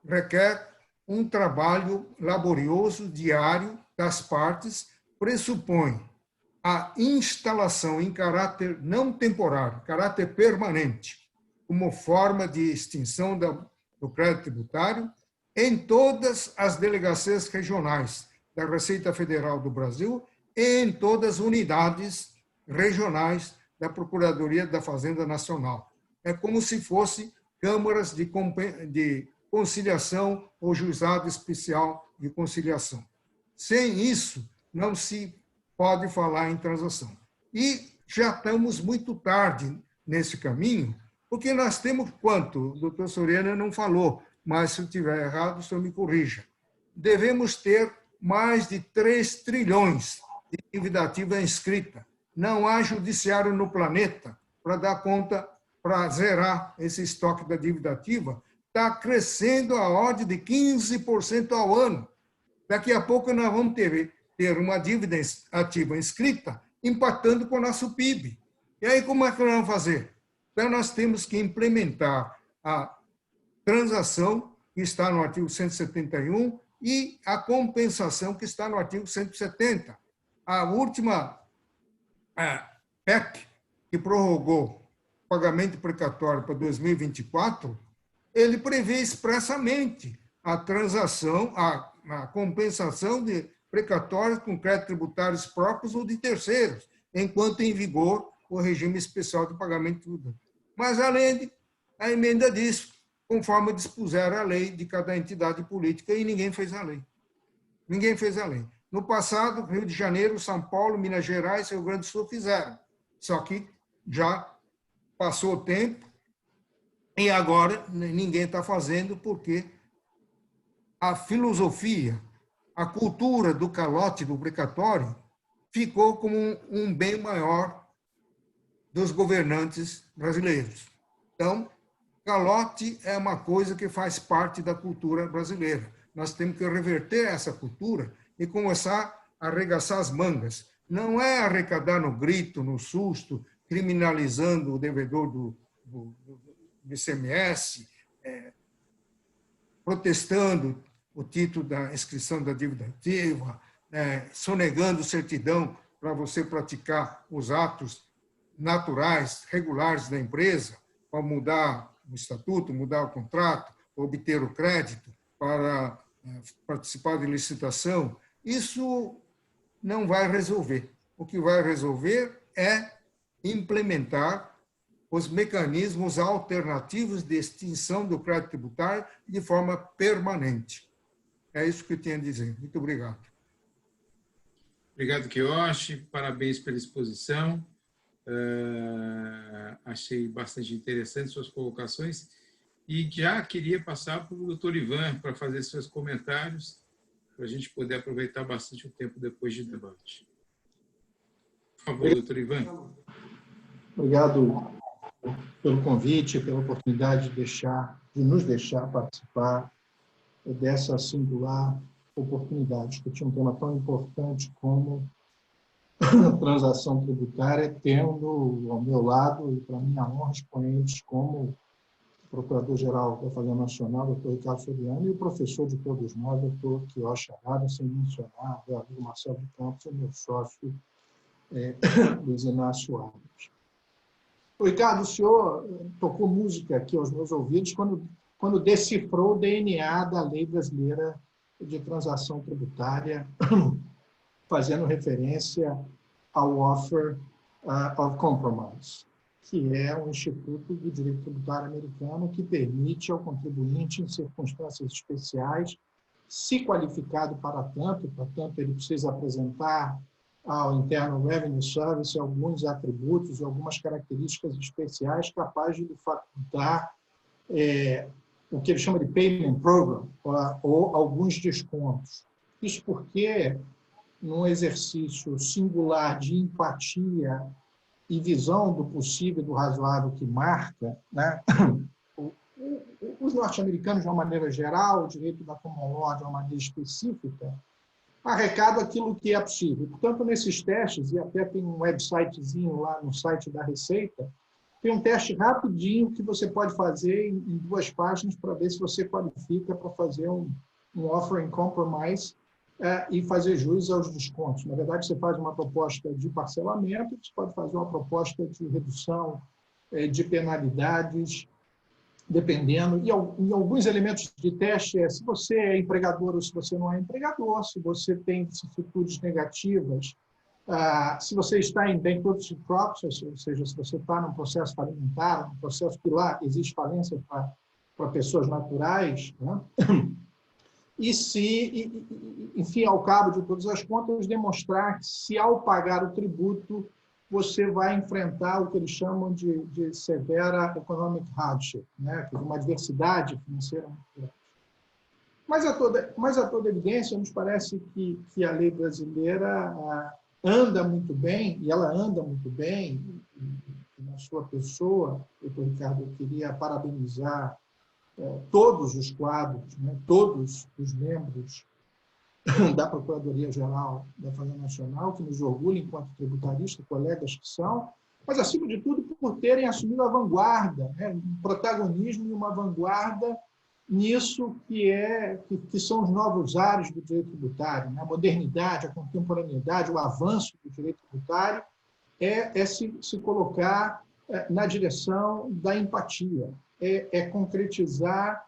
Requer um trabalho laborioso, diário, das partes, pressupõe a instalação em caráter não temporário, caráter permanente, como forma de extinção do crédito tributário em todas as delegacias regionais da Receita Federal do Brasil e em todas as unidades regionais da Procuradoria da Fazenda Nacional. É como se fosse câmaras de conciliação ou juizado especial de conciliação. Sem isso, não se pode falar em transação. E já estamos muito tarde nesse caminho, porque nós temos quanto? O doutor Soriano não falou, mas se eu estiver errado, o senhor me corrija. Devemos ter mais de 3 trilhões de dívida ativa inscrita. Não há judiciário no planeta para dar conta, para zerar esse estoque da dívida ativa. Está crescendo a ordem de 15% ao ano. Daqui a pouco nós vamos ter uma dívida ativa inscrita empatando com o nosso PIB. E aí como é que nós vamos fazer? Então nós temos que implementar a transação, que está no artigo 171, e a compensação, que está no artigo 170. A última PEC, que prorrogou o pagamento precatório para 2024, ele prevê expressamente a transação, a compensação de precatórios com créditos tributários próprios ou de terceiros, enquanto em vigor o regime especial de pagamento tributário. Mas, além a emenda diz, conforme dispuser a lei de cada entidade política, e ninguém fez a lei. Ninguém fez a lei. No passado, Rio de Janeiro, São Paulo, Minas Gerais e Rio Grande do Sul fizeram. Só que já passou o tempo e agora ninguém está fazendo porque a filosofia, a cultura do calote, do precatório, ficou como um bem maior dos governantes brasileiros. Então, calote é uma coisa que faz parte da cultura brasileira. Nós temos que reverter essa cultura e começar a arregaçar as mangas. Não é arrecadar no grito, no susto, criminalizando o devedor do ICMS, protestando o título da inscrição da dívida ativa, sonegando certidão para você praticar os atos naturais, regulares da empresa, para mudar o estatuto, mudar o contrato, obter o crédito, para participar de licitação. Isso não vai resolver. O que vai resolver é implementar os mecanismos alternativos de extinção do crédito tributário de forma permanente. É isso que eu tinha a dizer. Muito obrigado. Obrigado, Quioche. Parabéns pela exposição. Achei bastante interessante suas colocações e já queria passar para o doutor Ivan para fazer seus comentários, para a gente poder aproveitar bastante o tempo depois de debate. Por favor, doutor Ivan. Obrigado pelo convite, pela oportunidade de nos deixar participar dessa singular oportunidade, discutir um tema tão importante como transação tributária, tendo ao meu lado, e para minha honra, expoentes como o Procurador-Geral da Fazenda Nacional, doutor Ricardo Soriano, e o professor de todos nós, doutor Quioche Arada, sem mencionar o amigo Marcelo de Campos e meu sócio, Luiz Inácio Alves. Ricardo, o senhor tocou música aqui aos meus ouvidos quando decifrou o DNA da Lei Brasileira de Transação Tributária, fazendo referência ao offer of compromise. que é o Instituto do Direito Tributário Americano, que permite ao contribuinte, em circunstâncias especiais, se qualificado para tanto, portanto, ele precisa apresentar ao Internal Revenue Service alguns atributos, algumas características especiais capazes de lhe facultar o que ele chama de Payment Program, ou alguns descontos. Isso porque, num exercício singular de empatia e visão do possível e do razoável que marca, né, os norte-americanos, de uma maneira geral, o direito da common law, de uma maneira específica, arrecada aquilo que é possível. Portanto, nesses testes, e até tem um websitezinho lá no site da Receita, tem um teste rapidinho que você pode fazer em 2 páginas para ver se você qualifica para fazer um offering compromise e fazer jus aos descontos. Na verdade, você faz uma proposta de parcelamento, você pode fazer uma proposta de redução de penalidades, dependendo. E alguns elementos de teste se você é empregador ou se você não é empregador, se você tem vicissitudes negativas, se você está em bankruptcy process, ou seja, se você está num processo falimentar, num processo que lá existe falência para pessoas naturais, né? E se, enfim, ao cabo de todas as contas, demonstrar que se ao pagar o tributo você vai enfrentar o que eles chamam de severa economic hardship, né? Que é uma adversidade financeira muito grande. Mas a toda evidência, nos parece que a lei brasileira anda muito bem, e ela anda muito bem, e na sua pessoa, doutor Ricardo, eu queria parabenizar todos os quadros, né, todos os membros da Procuradoria-Geral da Fazenda Nacional, que nos orgulham enquanto tributaristas, colegas que são, mas, acima de tudo, por terem assumido a vanguarda, né, um protagonismo e uma vanguarda nisso que são os novos ares do direito tributário, né, a modernidade, a contemporaneidade, o avanço do direito tributário se colocar na direção da empatia, concretizar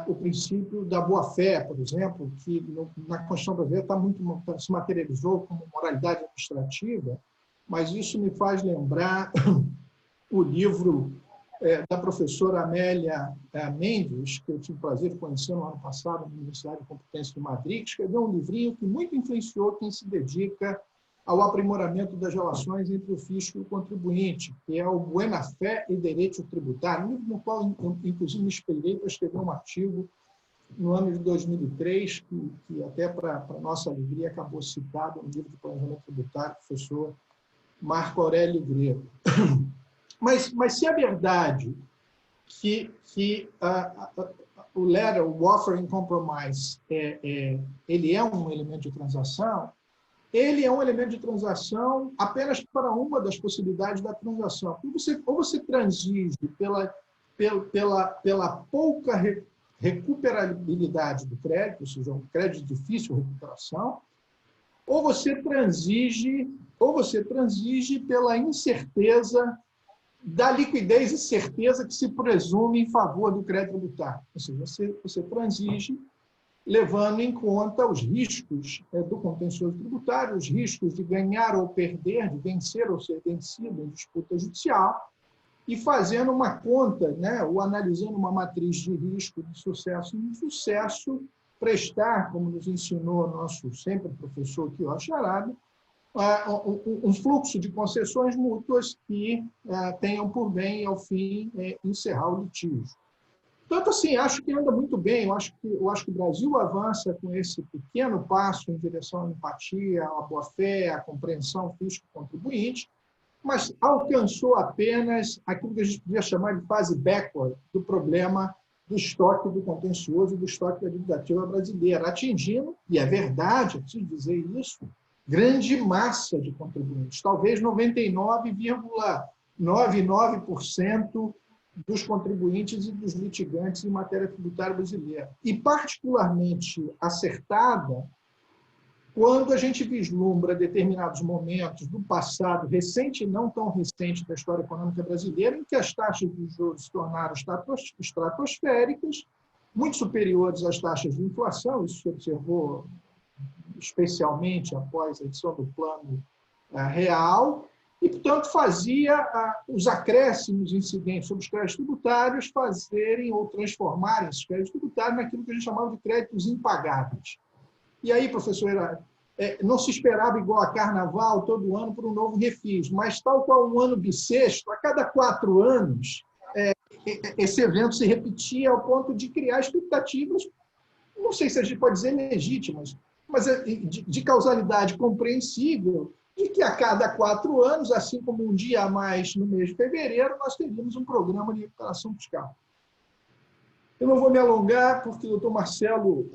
o princípio da boa-fé, por exemplo, que na Constituição brasileira se materializou como moralidade administrativa, mas isso me faz lembrar o livro da professora Amélia Mendes, que eu tive o prazer de conhecer no ano passado na Universidade de Complutense de Madrid, que escreveu um livrinho que muito influenciou quem se dedica ao aprimoramento das relações entre o fisco e o contribuinte, que é o Buena Fé e Direito Tributário, um livro no qual, inclusive, me inspirei para escrever um artigo no ano de 2003, que até para nossa alegria acabou citado no livro de planejamento tributário do professor Marco Aurélio Grego. Mas se é verdade que o letter, o offering compromise, ele é um elemento de transação, ele é um elemento de transação apenas para uma das possibilidades da transação. Ou você transige pela pouca recuperabilidade do crédito, ou seja, um crédito de difícil recuperação, ou você transige pela incerteza da liquidez e certeza que se presume em favor do crédito tributário. Ou seja, você transige levando em conta os riscos do contencioso tributário, os riscos de ganhar ou perder, de vencer ou ser vencido em disputa judicial, e fazendo uma conta, né, ou analisando uma matriz de risco de sucesso e insucesso, prestar, como nos ensinou nosso sempre professor Kiyoshi Arada, um fluxo de concessões mútuas que tenham por bem, ao fim, encerrar o litígio. Tanto assim, acho que anda muito bem, eu acho que o Brasil avança com esse pequeno passo em direção à empatia, à boa-fé, à compreensão fisco-contribuinte, mas alcançou apenas aquilo que a gente podia chamar de fase backward do problema do estoque do contencioso e do estoque da dívida ativa brasileira, atingindo, e é verdade, é preciso dizer isso, grande massa de contribuintes, talvez 99,99% dos contribuintes e dos litigantes em matéria tributária brasileira. E particularmente acertada quando a gente vislumbra determinados momentos do passado recente e não tão recente da história econômica brasileira, em que as taxas de juros se tornaram estratosféricas, muito superiores às taxas de inflação, isso se observou especialmente após a edição do Plano Real, e, portanto, fazia os acréscimos incidentes sobre os créditos tributários fazerem ou transformarem esses créditos tributários naquilo que a gente chamava de créditos impagáveis. E aí, professor, não se esperava igual a carnaval todo ano por um novo refis, mas tal qual um ano bissexto, a cada 4 anos, esse evento se repetia ao ponto de criar expectativas, não sei se a gente pode dizer legítimas, mas de causalidade compreensível, de que a cada 4 anos, assim como um dia a mais no mês de fevereiro, nós teríamos um programa de recuperação fiscal. Eu não vou me alongar, porque o doutor Marcelo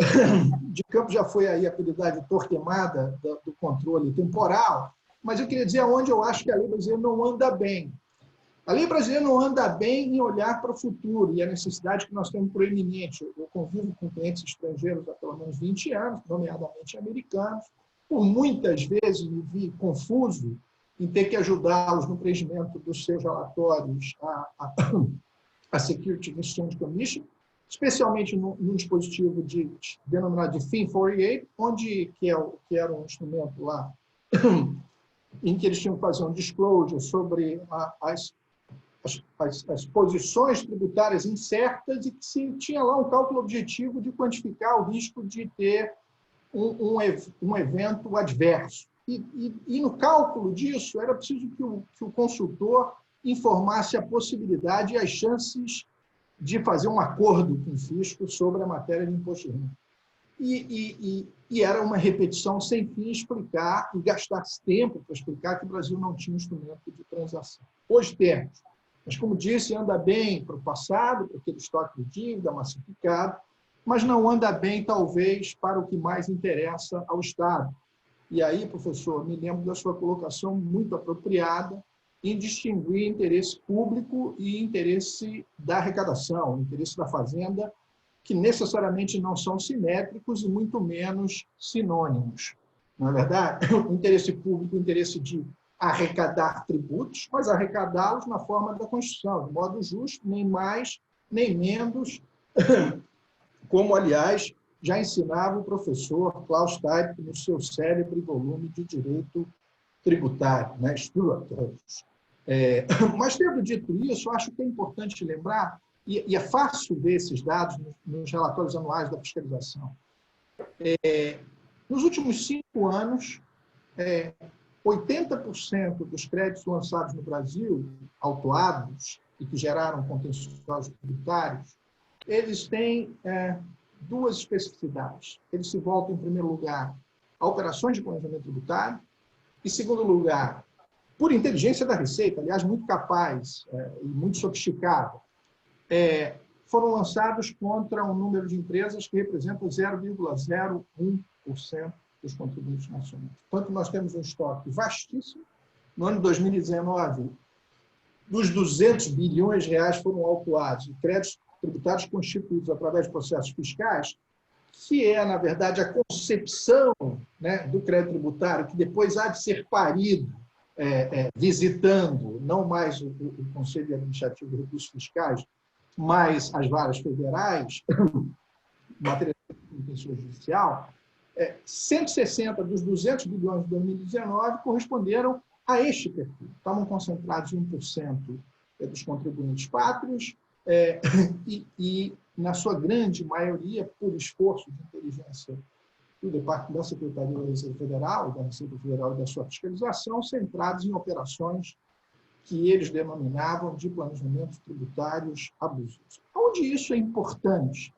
de Campos já foi aí a habilidade Torquemada do controle temporal, mas eu queria dizer aonde eu acho que a lei brasileira não anda bem. A lei brasileira não anda bem em olhar para o futuro, e a necessidade que nós temos proeminente. Eu convivo com clientes estrangeiros há pelo menos 20 anos, nomeadamente americanos. Por muitas vezes me vi confuso em ter que ajudá-los no preenchimento dos seus relatórios à Security and Exchange Commission, especialmente num dispositivo denominado de FIN 48, que era um instrumento lá em que eles tinham que fazer um disclosure sobre as posições tributárias incertas e que se tinha lá um cálculo objetivo de quantificar o risco de ter um evento adverso. E no cálculo disso, era preciso que o consultor informasse a possibilidade e as chances de fazer um acordo com o fisco sobre a matéria de imposto de renda. E era uma repetição sem fim explicar e gastar-se tempo para explicar que o Brasil não tinha um instrumento de transação. Hoje temos, mas, como disse, anda bem para o passado, para aquele estoque de dívida massificado, mas não anda bem, talvez, para o que mais interessa ao Estado. E aí, professor, me lembro da sua colocação muito apropriada em distinguir interesse público e interesse da arrecadação, interesse da fazenda, que necessariamente não são simétricos e muito menos sinônimos. Não é verdade? O interesse público, o interesse de arrecadar tributos, mas arrecadá-los na forma da Constituição, de modo justo, nem mais, nem menos, como, aliás, já ensinava o professor Klaus Teipp no seu célebre volume de Direito Tributário, né? Stuart. Mas, tendo dito isso, acho que é importante lembrar, e é fácil ver esses dados nos relatórios anuais da fiscalização. Nos últimos 5 anos, 80% dos créditos lançados no Brasil, autuados e que geraram contenciosos tributários, eles têm 2 especificidades. Eles se voltam, em primeiro lugar, a operações de planejamento tributário, em segundo lugar, por inteligência da Receita, aliás, muito capaz e muito sofisticada, foram lançados contra um número de empresas que representa 0,01% dos contribuintes nacionais. Portanto, nós temos um estoque vastíssimo. No ano de 2019, dos 200 bilhões de reais foram autuados, créditos tributários constituídos através de processos fiscais, que é, na verdade, a concepção, né, do crédito tributário, que depois há de ser parido visitando não mais o Conselho Administrativo de Recursos Fiscais, mas as varas federais, matéria de intenção judicial, 160 dos 200 bilhões de 2019 corresponderam a este perfil. Estavam concentrados em 1% dos contribuintes pátrios e, na sua grande maioria, por esforço de inteligência do Departamento da Secretaria da Receita Federal, da Receita Federal e da sua fiscalização, centrados em operações que eles denominavam de planejamentos tributários abusivos. Onde isso é importante?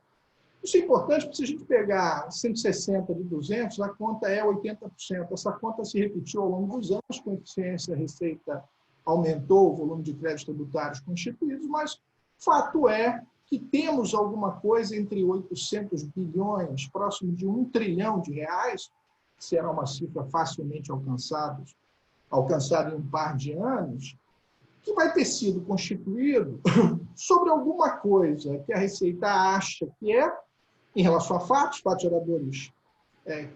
Isso é importante porque, se a gente pegar 160 de 200, a conta é 80%. Essa conta se repetiu ao longo dos anos, com eficiência, a Receita aumentou o volume de créditos tributários constituídos, mas fato é que temos alguma coisa entre 800 bilhões, próximo de 1 trilhão de reais, que será uma cifra facilmente alcançada em um par de anos, que vai ter sido constituído sobre alguma coisa que a Receita acha que em relação a fatos geradores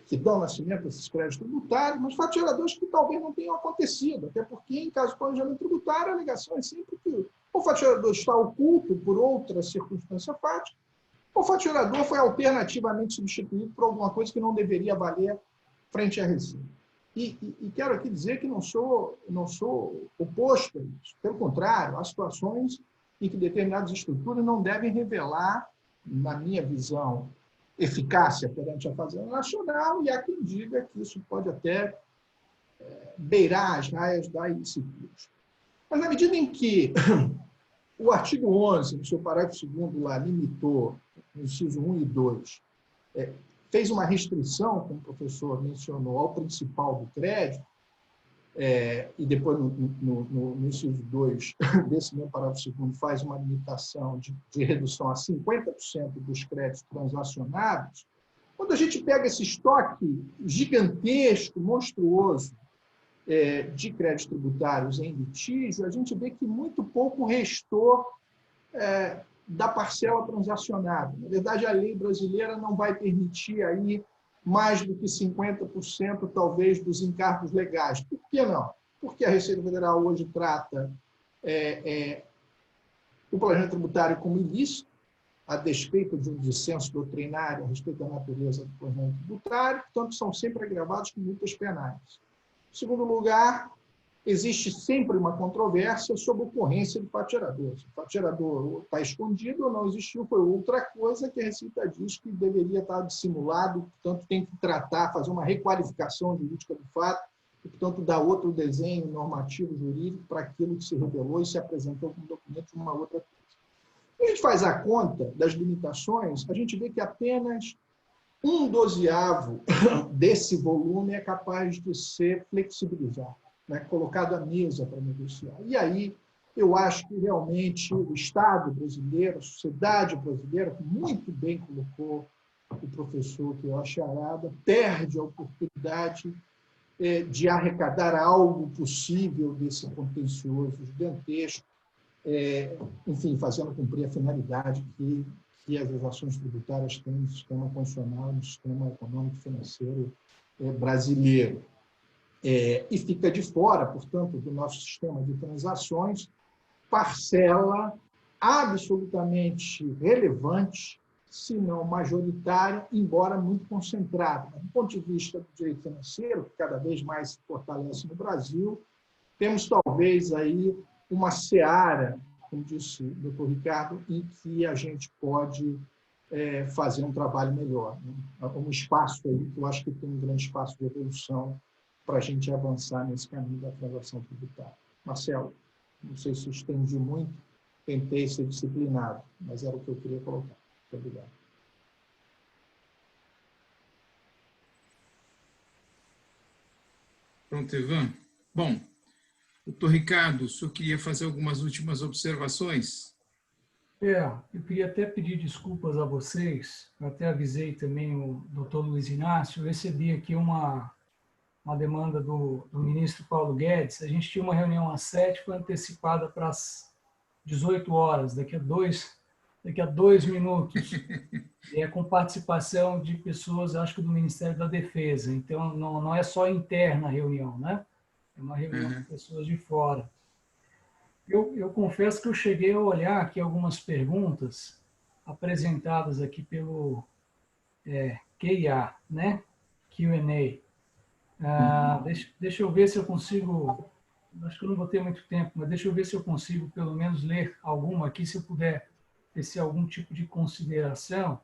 que dão nascimento a esses créditos tributários, mas fatos geradores que talvez não tenham acontecido, até porque, em caso de planejamento tributário, a alegação é sempre que o fato gerador está oculto por outra circunstância fática, o fato gerador foi alternativamente substituído por alguma coisa que não deveria valer frente à Receita. E quero aqui dizer que não sou oposto a isso. Pelo contrário, há situações em que determinadas estruturas não devem revelar, na minha visão, eficácia perante a Fazenda Nacional, e há quem diga que isso pode até beirar as raias da indisciplina. Mas, na medida em que o artigo 11, no seu parágrafo 2º, lá, limitou, no inciso 1 e 2, fez uma restrição, como o professor mencionou, ao principal do crédito, e depois, no inciso 2 desse meu parágrafo 2º, faz uma limitação de redução a 50% dos créditos transacionados. Quando a gente pega esse estoque gigantesco, monstruoso, de créditos tributários em litígio, a gente vê que muito pouco restou da parcela transacionada. Na verdade, a lei brasileira não vai permitir aí mais do que 50%, talvez, dos encargos legais. Por que não? Porque a Receita Federal hoje trata o planejamento tributário como ilícito, a despeito de um dissenso doutrinário a respeito da natureza do planejamento tributário, portanto, são sempre agravados com multas penais. Em segundo lugar, existe sempre uma controvérsia sobre a ocorrência de fato gerador. Se o fato gerador está escondido ou não existiu, foi outra coisa que a Receita diz que deveria estar dissimulado, portanto, tem que tratar, fazer uma requalificação jurídica do fato, e, portanto, dar outro desenho normativo jurídico para aquilo que se revelou e se apresentou como documento de uma outra coisa. Quando a gente faz a conta das limitações, a gente vê que apenas 1/12 desse volume é capaz de ser flexibilizado, né, colocado à mesa para negociar. E aí, eu acho que realmente o Estado brasileiro, a sociedade brasileira, que muito bem colocou o professor Queiroz Arada, perde a oportunidade de arrecadar algo possível desse contencioso gigantesco, enfim, fazendo cumprir a finalidade que as ações tributárias têm no sistema constitucional, no sistema econômico e financeiro brasileiro. E fica de fora, portanto, do nosso sistema de transações, parcela absolutamente relevante, se não majoritária, embora muito concentrada. Do ponto de vista do direito financeiro, que cada vez mais se fortalece no Brasil, temos talvez aí uma seara, como disse o doutor Ricardo, em que a gente pode fazer um trabalho melhor, né? Um espaço aí que eu acho que tem um grande espaço de evolução para a gente avançar nesse caminho da transação tributária. Marcelo, não sei se estendi muito, tentei ser disciplinado, mas era o que eu queria colocar. Muito obrigado. Pronto, Ivan. Bom, doutor Ricardo, o senhor queria fazer algumas últimas observações? Eu queria até pedir desculpas a vocês, eu até avisei também o doutor Luiz Inácio, eu recebi aqui uma demanda do ministro Paulo Guedes, a gente tinha uma reunião às 7, foi antecipada para as 18 horas, daqui a dois minutos, e com participação de pessoas, acho que do Ministério da Defesa, então não é só interna a reunião, né? É uma reunião com pessoas de fora. Eu confesso que eu cheguei a olhar aqui algumas perguntas apresentadas aqui pelo QIA, né? Q&A. Deixa eu ver se eu consigo, acho que eu não vou ter muito tempo, mas deixa eu ver se eu consigo pelo menos ler alguma aqui, se eu puder tecer algum tipo de consideração,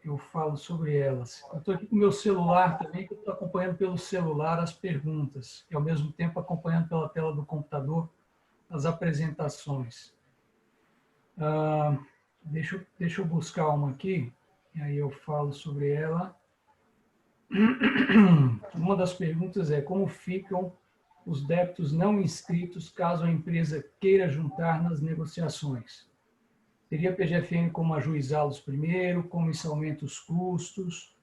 eu falo sobre elas. Eu estou aqui com o meu celular também, que eu estou acompanhando pelo celular as perguntas, e ao mesmo tempo acompanhando pela tela do computador as apresentações. Deixa eu buscar uma aqui, e aí eu falo sobre ela. Uma das perguntas é: como ficam os débitos não inscritos caso a empresa queira juntar nas negociações? Teria a PGFN como ajuizá-los primeiro, como isso aumenta os custos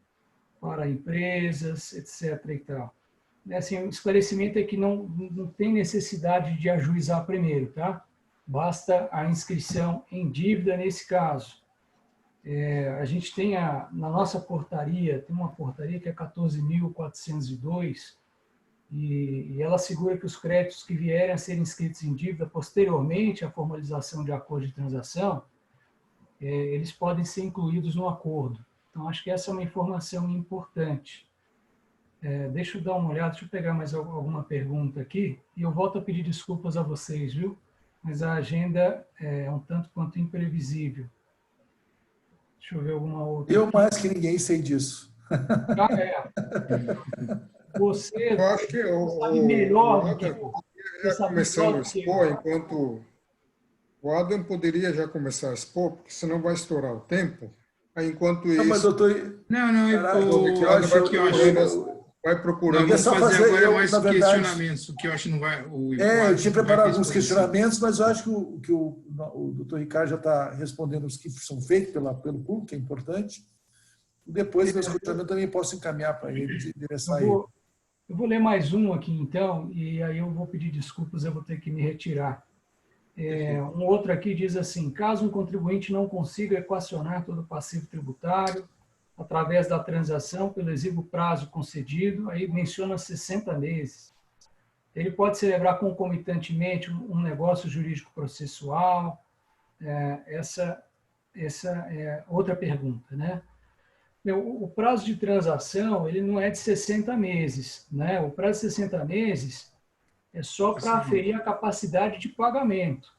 para empresas, etc. e tal. Assim, o esclarecimento é que não tem necessidade de ajuizar primeiro, tá? Basta a inscrição em dívida nesse caso. A gente tem na nossa portaria, tem uma portaria que é 14.402, e ela assegura que os créditos que vierem a ser inscritos em dívida posteriormente à formalização de acordo de transação, eles podem ser incluídos no acordo. Então, acho que essa é uma informação importante. Deixa eu dar uma olhada, deixa eu pegar mais alguma pergunta aqui, e eu volto a pedir desculpas a vocês, viu? Mas a agenda é um tanto quanto imprevisível. Deixa eu ver alguma outra. Eu mais que ninguém sei disso. Você Eu acho que sabe melhor do que Adam já começando a expor, enquanto o Adam poderia já começar a expor, porque senão vai estourar o tempo. Aí, enquanto isso, Mas, doutor... vai procurando. Vamos fazer agora mais na verdade, questionamentos. O que eu acho que não vai... eu tinha preparado alguns questionamentos, mas eu acho que o doutor Ricardo já está respondendo os que são feitos pelo público, que é importante. Depois, meus questionamentos também posso encaminhar para ele, endereçar ele. Eu vou ler mais um aqui, então, e aí eu vou pedir desculpas, eu vou ter que me retirar. Um outro aqui diz assim: caso um contribuinte não consiga equacionar todo o passivo tributário através da transação pelo exíguo prazo concedido, aí menciona 60 meses. Ele pode celebrar concomitantemente um negócio jurídico processual? Essa é outra pergunta, né? O prazo de transação ele não é de 60 meses, né? O prazo de 60 meses é só para aferir a capacidade de pagamento.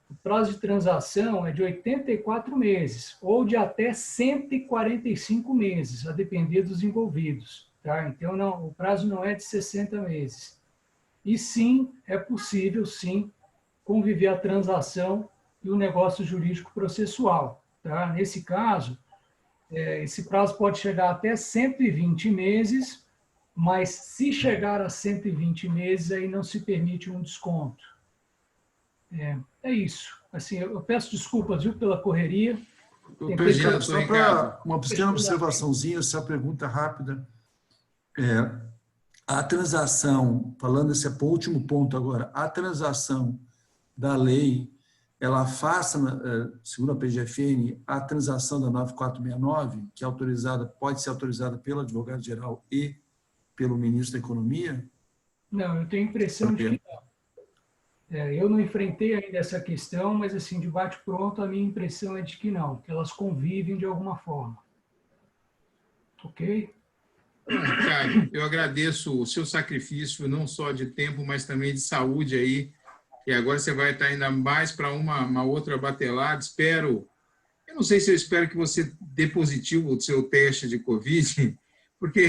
O prazo de transação é de 84 meses ou de até 145 meses, a depender dos envolvidos. Tá? Então, não, o prazo não é de 60 meses. E sim, é possível, sim, conviver a transação e o negócio jurídico processual. Tá? Nesse caso, esse prazo pode chegar até 120 meses, mas se chegar a 120 meses, aí não se permite um desconto. É isso. Assim, eu peço desculpas, viu, pela correria. Só para uma pequena observaçãozinha, essa pergunta rápida. A transação, falando esse último ponto agora, a transação da lei, ela faça, segundo a PGFN, a transação da 9469, que é autorizada, pode ser autorizada pelo advogado-geral e pelo ministro da Economia? Não, eu tenho a impressão de que não. Eu não enfrentei ainda essa questão, mas, assim, de bate-pronto, a minha impressão é de que não, que elas convivem de alguma forma. Ok? Ricardo, eu agradeço o seu sacrifício, não só de tempo, mas também de saúde aí. E agora você vai estar ainda mais para uma outra batelada. Espero, eu não sei se eu espero que você dê positivo o seu teste de Covid, porque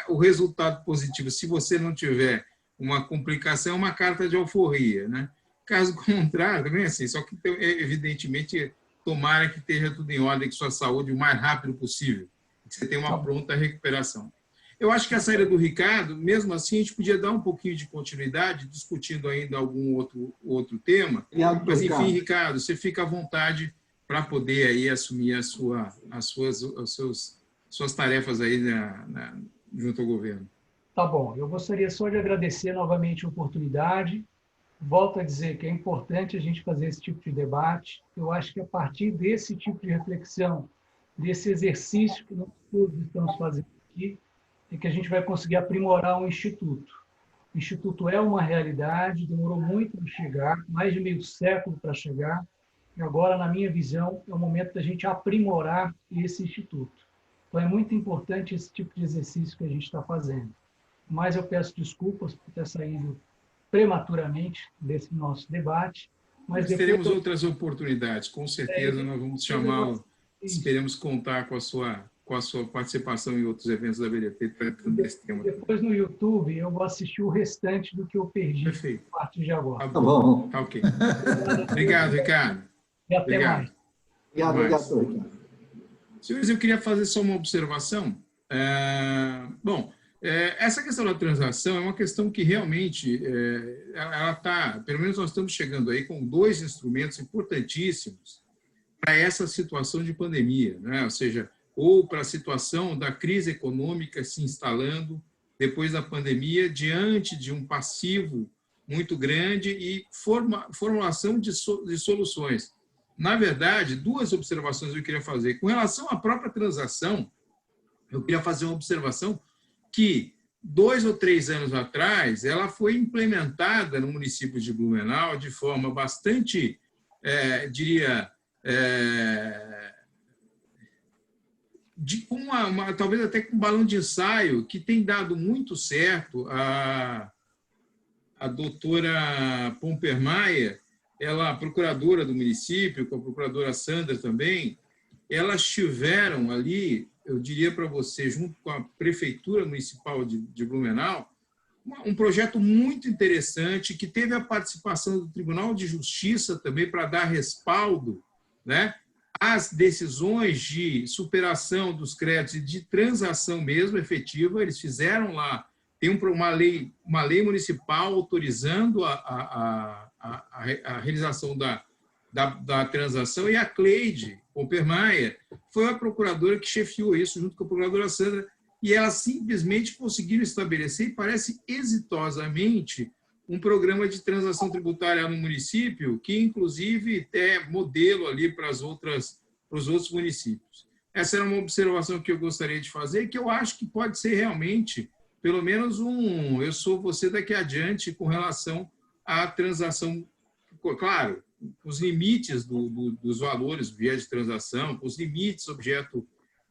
o resultado positivo, se você não tiver uma complicação, é uma carta de alforria, né? Caso contrário, também é assim, só que, evidentemente, tomara que esteja tudo em ordem, que sua saúde o mais rápido possível, que você tenha uma pronta recuperação. Eu acho que a saída do Ricardo, mesmo assim, a gente podia dar um pouquinho de continuidade, discutindo ainda algum outro tema. Mas, enfim, Ricardo, você fica à vontade para poder aí assumir as suas tarefas aí junto ao governo. Tá bom. Eu gostaria só de agradecer novamente a oportunidade. Volto a dizer que é importante a gente fazer esse tipo de debate. Eu acho que a partir desse tipo de reflexão, desse exercício que nós todos estamos fazendo aqui, é que a gente vai conseguir aprimorar o Instituto. O Instituto é uma realidade, demorou muito para chegar, mais de meio século para chegar, e agora, na minha visão, é o momento da gente aprimorar esse Instituto. Então, é muito importante esse tipo de exercício que a gente está fazendo. Mas eu peço desculpas por ter saído prematuramente desse nosso debate. Mas teremos outras oportunidades, com certeza nós vamos chamar, esperemos contar com a sua participação em outros eventos da BDT tratando desse tema. Depois no YouTube eu vou assistir o restante do que eu perdi. Perfeito. A partir de agora. Tá bom. Tá ok. Obrigado, Ricardo. E até mais. Obrigado, Ricardo. Senhores, eu queria fazer só uma observação. Essa questão da transação é uma questão que realmente ela está, pelo menos nós estamos chegando aí com dois instrumentos importantíssimos para essa situação de pandemia, né? Ou seja, ou para a situação da crise econômica se instalando depois da pandemia, diante de um passivo muito grande e formulação de soluções. Na verdade, duas observações eu queria fazer. Com relação à própria transação, eu queria fazer uma observação que 2 ou 3 anos atrás ela foi implementada no município de Blumenau de forma bastante, talvez até com um balão de ensaio, que tem dado muito certo. A doutora Pompermaia, ela procuradora do município, com a procuradora Sandra também, elas tiveram ali, eu diria para você, junto com a Prefeitura Municipal de Blumenau, um projeto muito interessante, que teve a participação do Tribunal de Justiça também para dar respaldo, né, às decisões de superação dos créditos e de transação mesmo efetiva. Eles fizeram lá, tem uma lei municipal autorizando a realização da transação, e a Cleide Pompermaia foi a procuradora que chefiou isso, junto com a procuradora Sandra, e elas simplesmente conseguiram estabelecer, e parece exitosamente, um programa de transação tributária no município, que inclusive é modelo ali para os outros municípios. Essa era uma observação que eu gostaria de fazer, que eu acho que pode ser realmente, pelo menos eu sou você daqui adiante com relação à transação, claro, os limites dos valores via de transação, os limites objeto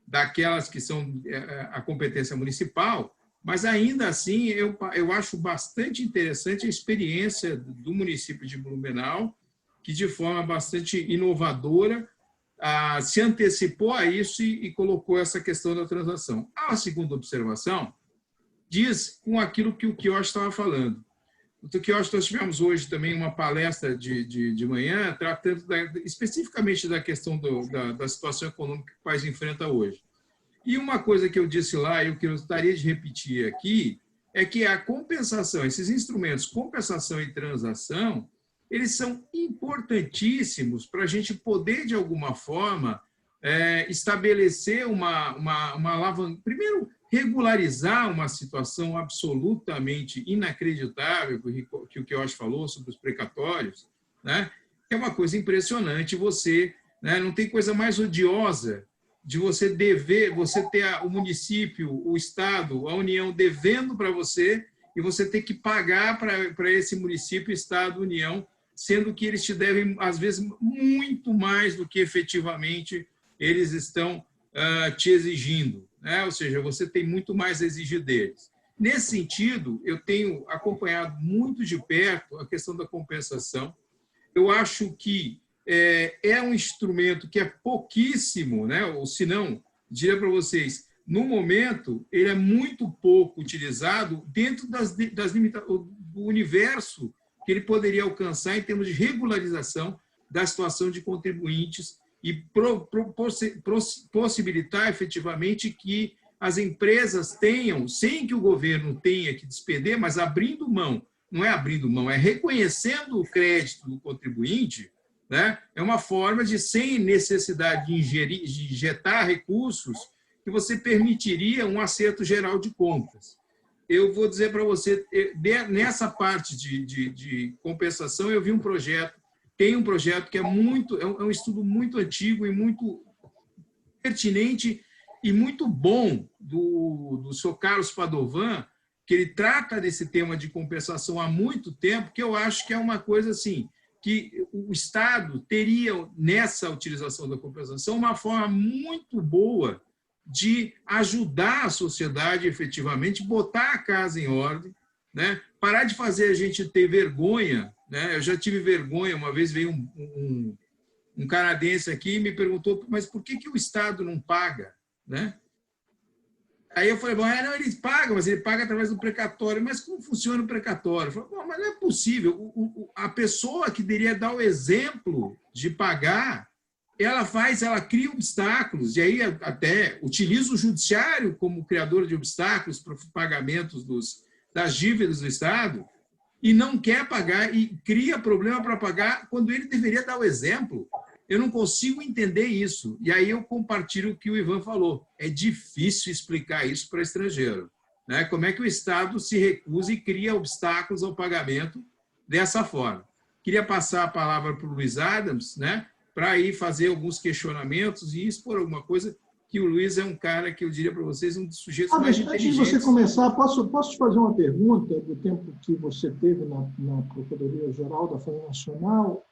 daquelas que são a competência municipal, mas ainda assim eu acho bastante interessante a experiência do município de Blumenau, que de forma bastante inovadora se antecipou a isso e colocou essa questão da transação. A segunda observação diz com aquilo que o Quioche estava falando. O Quioche, nós tivemos hoje também uma palestra de manhã, tratando especificamente da questão da situação econômica que o país enfrenta hoje. E uma coisa que eu disse lá, e que eu gostaria de repetir aqui, é que a compensação, esses instrumentos, compensação e transação, eles são importantíssimos para a gente poder, de alguma forma, estabelecer uma alavanca. Primeiro, regularizar uma situação absolutamente inacreditável, que o Quioche falou sobre os precatórios, né? É uma coisa impressionante. Você, né, não tem coisa mais odiosa de você dever, você ter o município, o Estado, a União devendo para você, e você ter que pagar para esse município, Estado, União, sendo que eles te devem, às vezes, muito mais do que efetivamente eles estão te exigindo, né? Ou seja, você tem muito mais a exigir deles. Nesse sentido, eu tenho acompanhado muito de perto a questão da compensação. Eu acho que é um instrumento que é pouquíssimo, né? Ou se não, diria para vocês, no momento, ele é muito pouco utilizado dentro das limitações do universo que ele poderia alcançar em termos de regularização da situação de contribuintes e possibilitar efetivamente que as empresas tenham, sem que o governo tenha que despender, mas abrindo mão, não é abrindo mão, é reconhecendo o crédito do contribuinte, né? É uma forma de, sem necessidade de injetar recursos, que você permitiria um acerto geral de contas. Eu vou dizer para você, nessa parte de compensação, eu vi um projeto, tem um projeto que é um estudo muito antigo e muito pertinente e muito bom do Sr. Carlos Padovan, que ele trata desse tema de compensação há muito tempo, que eu acho que é uma coisa assim, que o Estado teria, nessa utilização da compensação, uma forma muito boa de ajudar a sociedade, efetivamente, botar a casa em ordem, né? Parar de fazer a gente ter vergonha, né? Eu já tive vergonha, uma vez veio um canadense aqui e me perguntou, mas por que o Estado não paga, né? Aí eu falei, bom, não, eles pagam, mas ele paga através do precatório. Mas como funciona o precatório? Eu falei, bom, mas não é possível. A pessoa que deveria dar o exemplo de pagar, ela cria obstáculos, e aí até utiliza o judiciário como criador de obstáculos para os pagamentos das dívidas do Estado, e não quer pagar, e cria problema para pagar quando ele deveria dar o exemplo. Eu não consigo entender isso. E aí eu compartilho o que o Ivan falou. É difícil explicar isso para estrangeiro, né? Como é que o Estado se recusa e cria obstáculos ao pagamento dessa forma. Queria passar a palavra para o Luiz Adams, né? Para ir fazer alguns questionamentos e expor alguma coisa, que o Luiz é um cara que eu diria para vocês, um dos sujeitos mais inteligentes. Antes de você começar, posso te fazer uma pergunta do tempo que você teve na Procuradoria-Geral da Fazenda Nacional?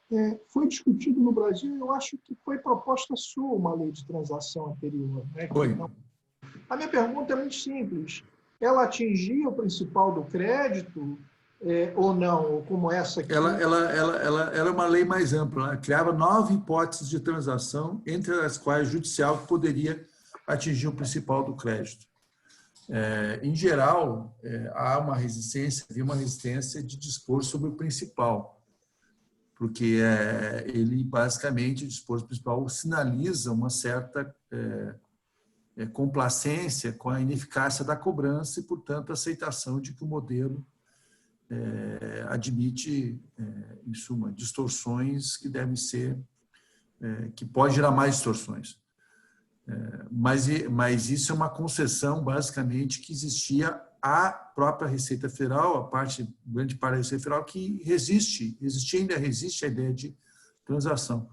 Foi discutido no Brasil, eu acho que foi proposta sua uma lei de transação anterior. Né? Foi. A minha pergunta é muito simples. Ela atingia o principal do crédito ou não? Ou como essa aqui? Ela era uma lei mais ampla. Ela criava 9 hipóteses de transação, entre as quais o judicial poderia atingir o principal do crédito. Em geral, havia uma resistência de dispor sobre o principal, porque ele basicamente, dispor sobre o principal, sinaliza uma certa complacência com a ineficácia da cobrança e, portanto, a aceitação de que o modelo admite, em suma, distorções que devem ser, que pode gerar mais distorções. Mas isso é uma concessão, basicamente, que existia à própria Receita Federal, grande parte da Receita Federal, que ainda resiste a ideia de transação.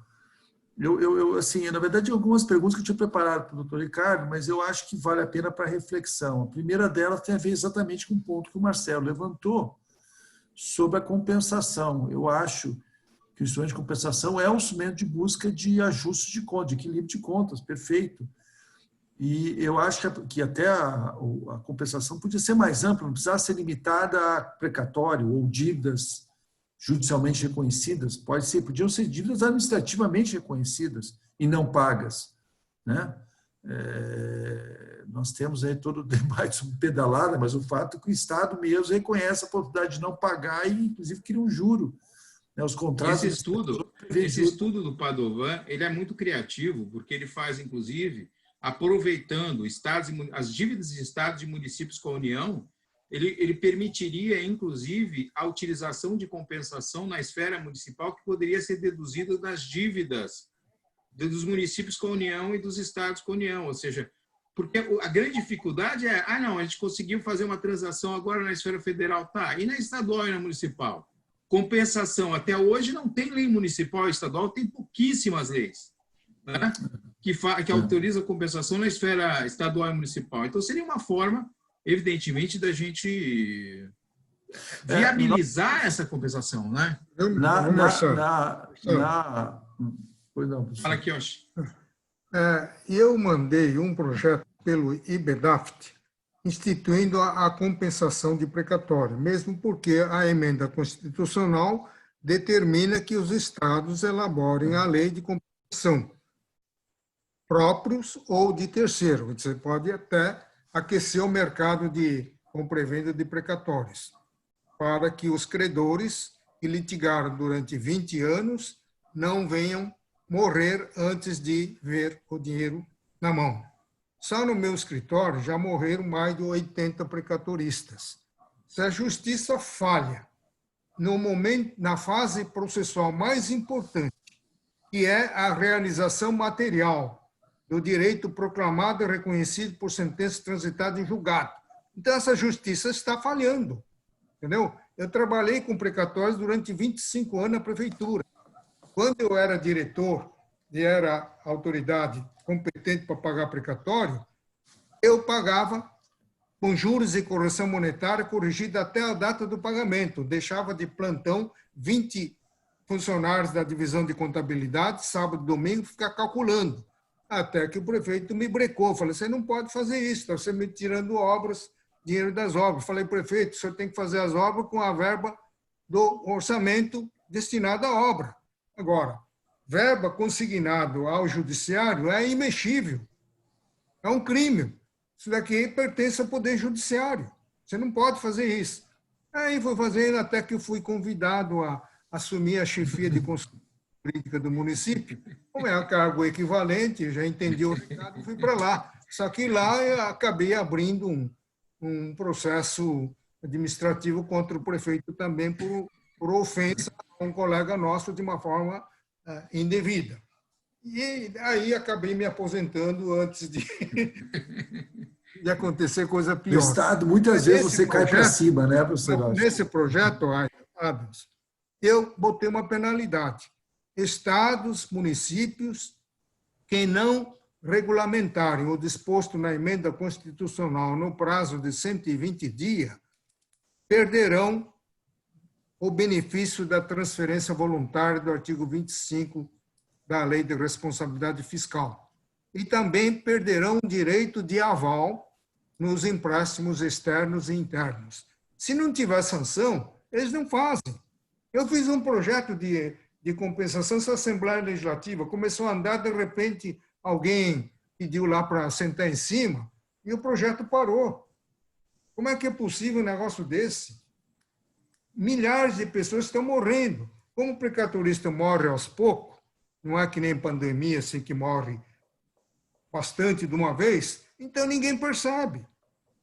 Assim, na verdade, algumas perguntas que eu tinha preparado para o doutor Ricardo, mas eu acho que vale a pena para reflexão. A primeira delas tem a ver exatamente com o ponto que o Marcelo levantou sobre a compensação. Eu acho que o instrumento de compensação é um instrumento de busca de ajuste de contas, de equilíbrio de contas, perfeito. E eu acho que até a compensação podia ser mais ampla, não precisava ser limitada a precatório ou dívidas judicialmente reconhecidas, podiam ser dívidas administrativamente reconhecidas e não pagas, né? Nós temos aí todo o debate sobre pedalada, mas o fato é que o Estado mesmo reconhece a possibilidade de não pagar e, inclusive, cria um juro. Né? Os contratos... Esse estudo do Padovan, ele é muito criativo, porque ele faz, inclusive, aproveitando as dívidas de estados e municípios com a União, ele permitiria, inclusive, a utilização de compensação na esfera municipal que poderia ser deduzida das dívidas dos municípios com a União e dos estados com a União. Ou seja, porque a grande dificuldade não, a gente conseguiu fazer uma transação agora na esfera federal, tá, e na estadual e na municipal? Compensação, até hoje não tem lei municipal e estadual, tem pouquíssimas leis, né, que autoriza a compensação na esfera estadual e municipal. Então, seria uma forma, evidentemente, da gente viabilizar essa compensação, né? Fala aqui, Yoshi. Eu mandei um projeto pelo IBDAFT instituindo a compensação de precatório, mesmo porque a emenda constitucional determina que os estados elaborem a lei de compensação próprios ou de terceiro. Você pode até aquecer o mercado de compra e venda de precatórios, para que os credores que litigaram durante 20 anos não venham morrer antes de ver o dinheiro na mão. Só no meu escritório já morreram mais de 80 precatoristas. Se a justiça falha na fase processual mais importante, que é a realização material do direito proclamado e reconhecido por sentença transitada em julgado, então essa justiça está falhando, entendeu? Eu trabalhei com precatórios durante 25 anos na prefeitura. Quando eu era diretor e era autoridade competente para pagar precatório, eu pagava com juros e correção monetária corrigida até a data do pagamento. Deixava de plantão 20 funcionários da divisão de contabilidade, sábado e domingo, ficar calculando. Até que o prefeito me brecou. Falei, você não pode fazer isso, está você me tirando dinheiro das obras. Falei, prefeito, o senhor tem que fazer as obras com a verba do orçamento destinado à obra. Agora, verba consignado ao judiciário é imexível. É um crime. Isso daqui pertence ao Poder Judiciário. Você não pode fazer isso. Aí foi fazendo até que eu fui convidado a assumir a chefia de consultoria jurídica do município. Como é um cargo equivalente, eu já entendi o recado e fui para lá. Só que lá eu acabei abrindo um processo administrativo contra o prefeito também por ofensa a um colega nosso de uma forma indevida. E aí acabei me aposentando antes de acontecer coisa pior. No Estado, muitas vezes você cai para cima, né, professor? Nesse projeto, Adams, eu botei uma penalidade. Estados, municípios, que não regulamentarem o disposto na emenda constitucional no prazo de 120 dias, perderão o benefício da transferência voluntária do artigo 25 da Lei de Responsabilidade Fiscal. E também perderão o direito de aval nos empréstimos externos e internos. Se não tiver sanção, eles não fazem. Eu fiz um projeto de compensação, essa Assembleia Legislativa começou a andar, de repente alguém pediu lá para sentar em cima e o projeto parou. Como é que é possível um negócio desse? Milhares de pessoas estão morrendo. Como o precatorista morre aos poucos, não é que nem pandemia, assim, que morre bastante de uma vez, então ninguém percebe.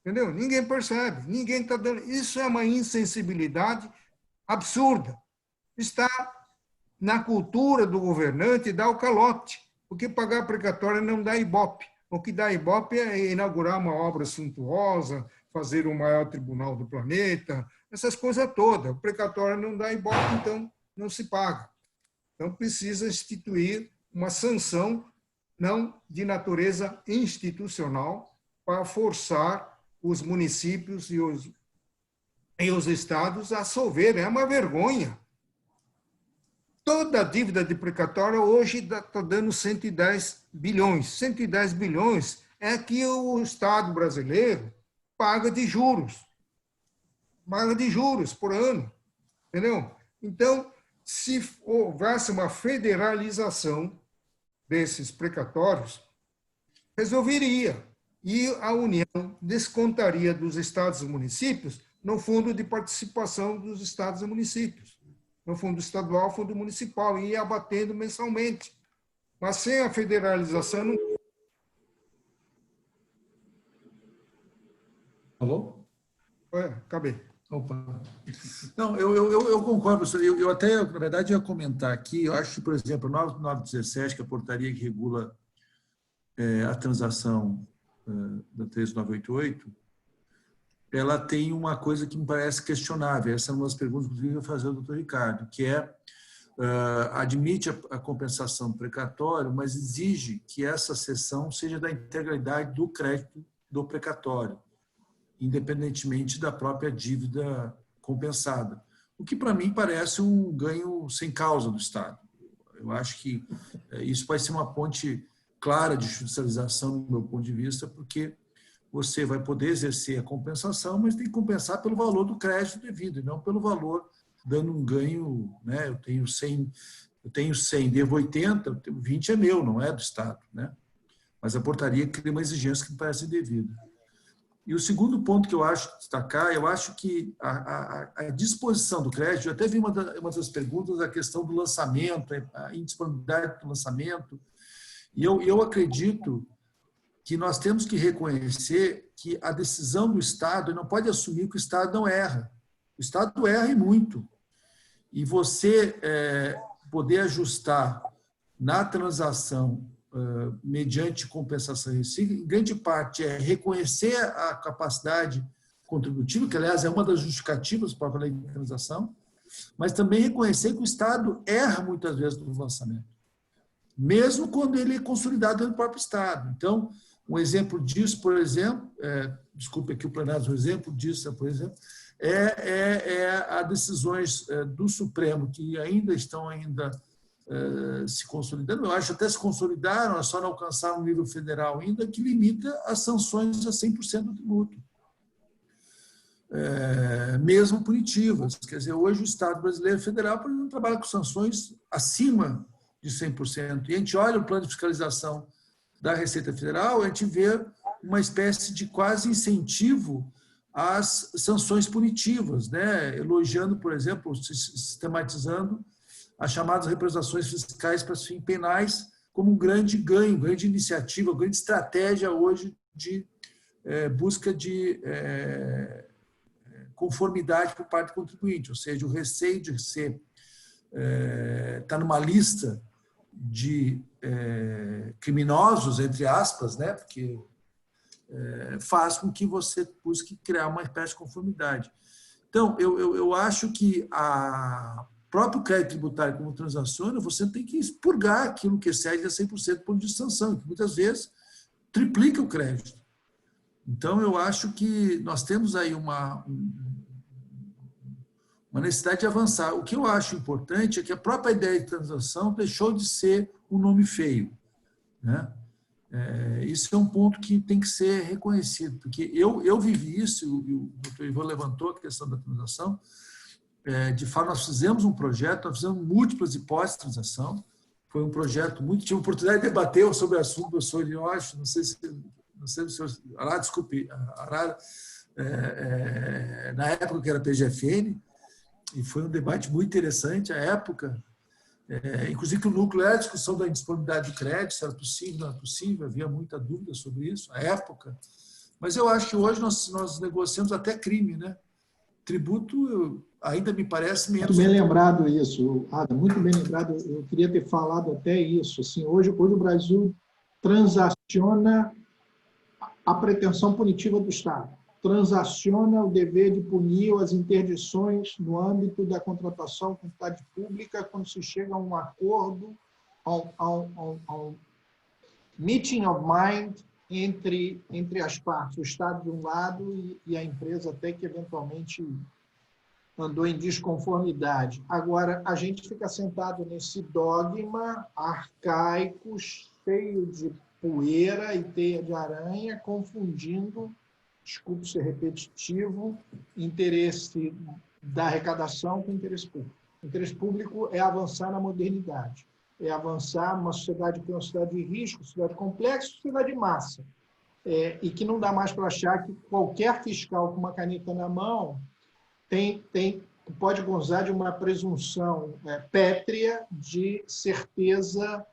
Entendeu? Ninguém percebe, ninguém está dando. Isso é uma insensibilidade absurda. Está na cultura do governante dar o calote, porque pagar precatória não dá ibope. O que dá ibope é inaugurar uma obra suntuosa, fazer o maior tribunal do planeta, essas coisas todas. O precatório não dá ibope, então não se paga. Então precisa instituir uma sanção não de natureza institucional para forçar os municípios e os estados a solverem. É uma vergonha. Toda a dívida de precatória hoje está dando 110 bilhões. 110 bilhões é que o Estado brasileiro paga de juros. Paga de juros por ano. Entendeu? Então, se houvesse uma federalização desses precatórios, resolveria. E a União descontaria dos estados e municípios no fundo de participação dos estados e municípios, no fundo estadual, fundo municipal, e ia abatendo mensalmente. Mas sem a federalização não... Alô? Acabei. Opa. Não, eu concordo, professor. Eu até, na verdade, ia comentar aqui, eu acho que, por exemplo, 9917, que é a portaria que regula a transação da 13988, ela tem uma coisa que me parece questionável. Essa é uma das perguntas que eu ia fazer ao doutor Ricardo, que é, admite a compensação precatório, mas exige que essa cessão seja da integralidade do crédito do precatório, independentemente da própria dívida compensada. O que, para mim, parece um ganho sem causa do Estado. Eu acho que isso vai ser uma ponte clara de judicialização, do meu ponto de vista, porque você vai poder exercer a compensação, mas tem que compensar pelo valor do crédito devido, e não pelo valor dando um ganho, né? Eu tenho 100, devo 80, 20 é meu, não é do Estado, né? Mas a portaria cria uma exigência que me parece devida. E o segundo ponto que eu acho destacar, eu acho que a disposição do crédito, eu até vi uma das perguntas, a questão do lançamento, a indisponibilidade do lançamento, e eu acredito que nós temos que reconhecer que a decisão do Estado não pode assumir que o Estado não erra. O Estado erra e muito. E você poder ajustar na transação mediante compensação recíproca, em grande parte é reconhecer a capacidade contributiva, que, aliás, é uma das justificativas para a lei de transação, mas também reconhecer que o Estado erra muitas vezes no lançamento, mesmo quando ele é consolidado dentro do próprio Estado. Então, um exemplo disso, por exemplo, desculpe aqui o plenário, um exemplo disso, por exemplo, as decisões do Supremo, que ainda estão se consolidando, eu acho até se consolidaram, só não alcançaram o nível federal ainda, que limita as sanções a 100% do tributo, mesmo punitivas. Quer dizer, hoje o Estado brasileiro federal, por exemplo, trabalha com sanções acima de 100%. E a gente olha o plano de fiscalização da Receita Federal, a gente vê uma espécie de quase incentivo às sanções punitivas, né? Elogiando, por exemplo, sistematizando as chamadas representações fiscais para fins penais como um grande ganho, grande iniciativa, grande estratégia hoje de busca de conformidade por parte do contribuinte, ou seja, o receio de estar numa lista de criminosos, entre aspas, né? Porque faz com que você busque criar uma espécie de conformidade. Então, eu acho que o próprio crédito tributário como transaciona, você tem que expurgar aquilo que excede a 100% do ponto de sanção, que muitas vezes triplica o crédito. Então, eu acho que nós temos aí uma uma necessidade de avançar. O que eu acho importante é que a própria ideia de transação deixou de ser um nome feio, né? Isso é um ponto que tem que ser reconhecido, porque eu vivi isso, e o doutor Ivan levantou a questão da transação. De fato, nós fizemos um projeto, nós fizemos múltiplas hipóteses de transação. Foi um projeto muito... Tive a oportunidade de debater sobre o assunto, professor Ilioche, não sei se o senhor... desculpe, na época que era PGFN, e foi um debate muito interessante, à época, inclusive que o núcleo era a discussão da indisponibilidade de crédito, se era possível, não era possível, havia muita dúvida sobre isso, à época. Mas eu acho que hoje nós negociamos até crime, né? Tributo ainda me parece menos... Muito bem lembrado isso, Ada, muito bem lembrado. Eu queria ter falado até isso. Assim, hoje o Brasil transaciona a pretensão punitiva do Estado, transaciona o dever de punir as interdições no âmbito da contratação com entidade pública quando se chega a um acordo, ao meeting of mind entre as partes, o Estado de um lado e a empresa até que eventualmente andou em desconformidade. Agora, a gente fica sentado nesse dogma arcaico, cheio de poeira e teia de aranha, confundindo, desculpe ser repetitivo, interesse da arrecadação com interesse público. O interesse público é avançar na modernidade, é avançar numa sociedade que é uma sociedade de risco, sociedade complexa, sociedade de massa. E que não dá mais para achar que qualquer fiscal com uma caneta na mão pode gozar de uma presunção pétrea de certeza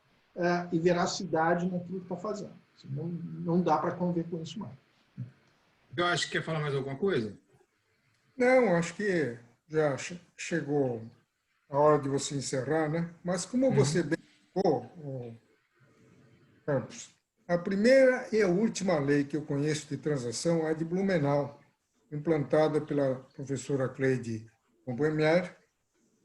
e veracidade naquilo que está fazendo. Não dá para conviver com isso mais. Eu acho que quer falar mais alguma coisa? Não, acho que já chegou a hora de você encerrar, né? Mas como você bem falou, Campos, a primeira e a última lei que eu conheço de transação é de Blumenau, implantada pela professora Cleide Combremier,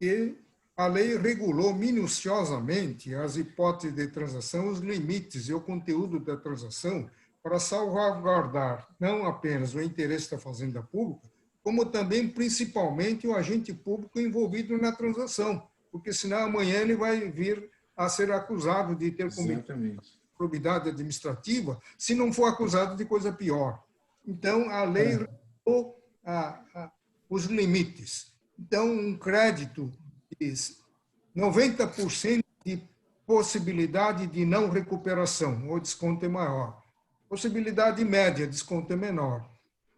e a lei regulou minuciosamente as hipóteses de transação, os limites e o conteúdo da transação para salvaguardar não apenas o interesse da fazenda pública, como também, principalmente, o agente público envolvido na transação, porque senão amanhã ele vai vir a ser acusado de ter cometido improbidade administrativa, se não for acusado de coisa pior. Então, a lei regulou os limites. Então, um crédito de 90% de possibilidade de não recuperação, o desconto é maior. Possibilidade média, desconto é menor.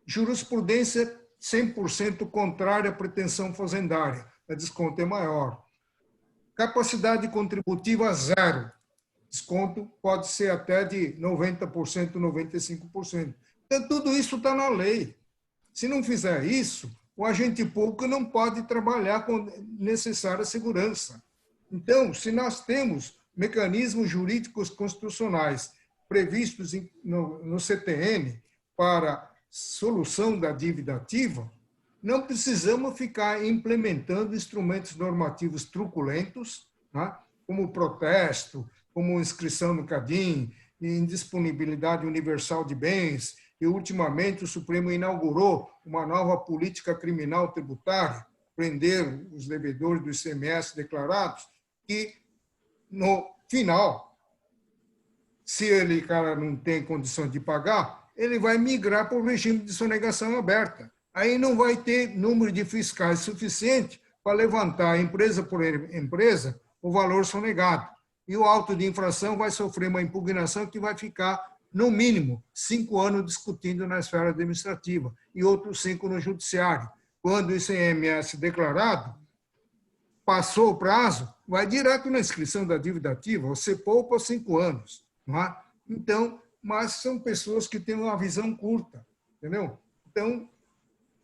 Jurisprudência 100% contrária à pretensão fazendária, a desconto é maior. Capacidade contributiva zero, desconto pode ser até de 90%, 95%. Então, tudo isso está na lei. Se não fizer isso, o agente público não pode trabalhar com necessária segurança. Então, se nós temos mecanismos jurídicos constitucionais previstos no CTN para solução da dívida ativa, não precisamos ficar implementando instrumentos normativos truculentos, né, como protesto, como inscrição no CADIM, indisponibilidade universal de bens, e ultimamente o Supremo inaugurou uma nova política criminal tributária, prender os devedores do ICMS declarados, que no final, se ele, cara, não tem condição de pagar, ele vai migrar para o regime de sonegação aberta. Aí não vai ter número de fiscais suficiente para levantar, empresa por empresa, o valor sonegado. E o auto de infração vai sofrer uma impugnação que vai ficar, no mínimo, 5 anos discutindo na esfera administrativa e outros 5 no judiciário. Quando o ICMS declarado, passou o prazo, vai direto na inscrição da dívida ativa, você poupa 5 anos. Não é? Então, mas são pessoas que têm uma visão curta, entendeu? Então,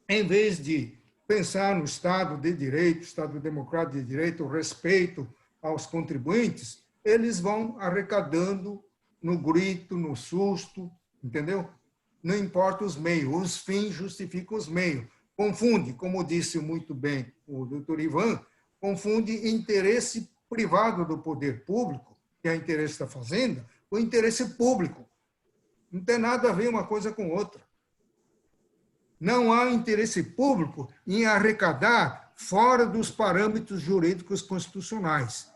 em vez de pensar no Estado de Direito, Estado democrático de direito, o respeito aos contribuintes, eles vão arrecadando no grito, no susto, entendeu? Não importa os meios, os fins justificam os meios. Confunde, como disse muito bem o doutor Ivan, confunde interesse privado do poder público, que é o interesse da fazenda, com interesse público. Não tem nada a ver uma coisa com outra. Não há interesse público em arrecadar fora dos parâmetros jurídicos constitucionais.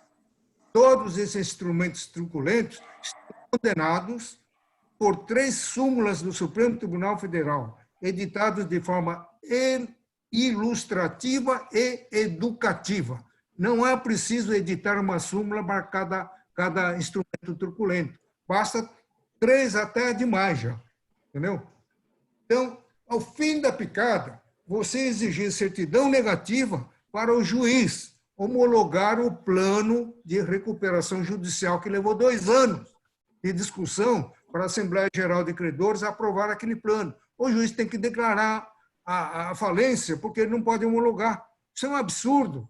Todos esses instrumentos truculentos estão condenados por 3 súmulas do Supremo Tribunal Federal, editados de forma ilustrativa e educativa. Não é preciso editar uma súmula para cada instrumento truculento. Basta 3 até demais já. Entendeu? Então, ao fim da picada, você exigir certidão negativa para o juiz homologar o plano de recuperação judicial, que levou 2 anos de discussão para a Assembleia Geral de Credores aprovar aquele plano. O juiz tem que declarar a falência, porque ele não pode homologar. Isso é um absurdo.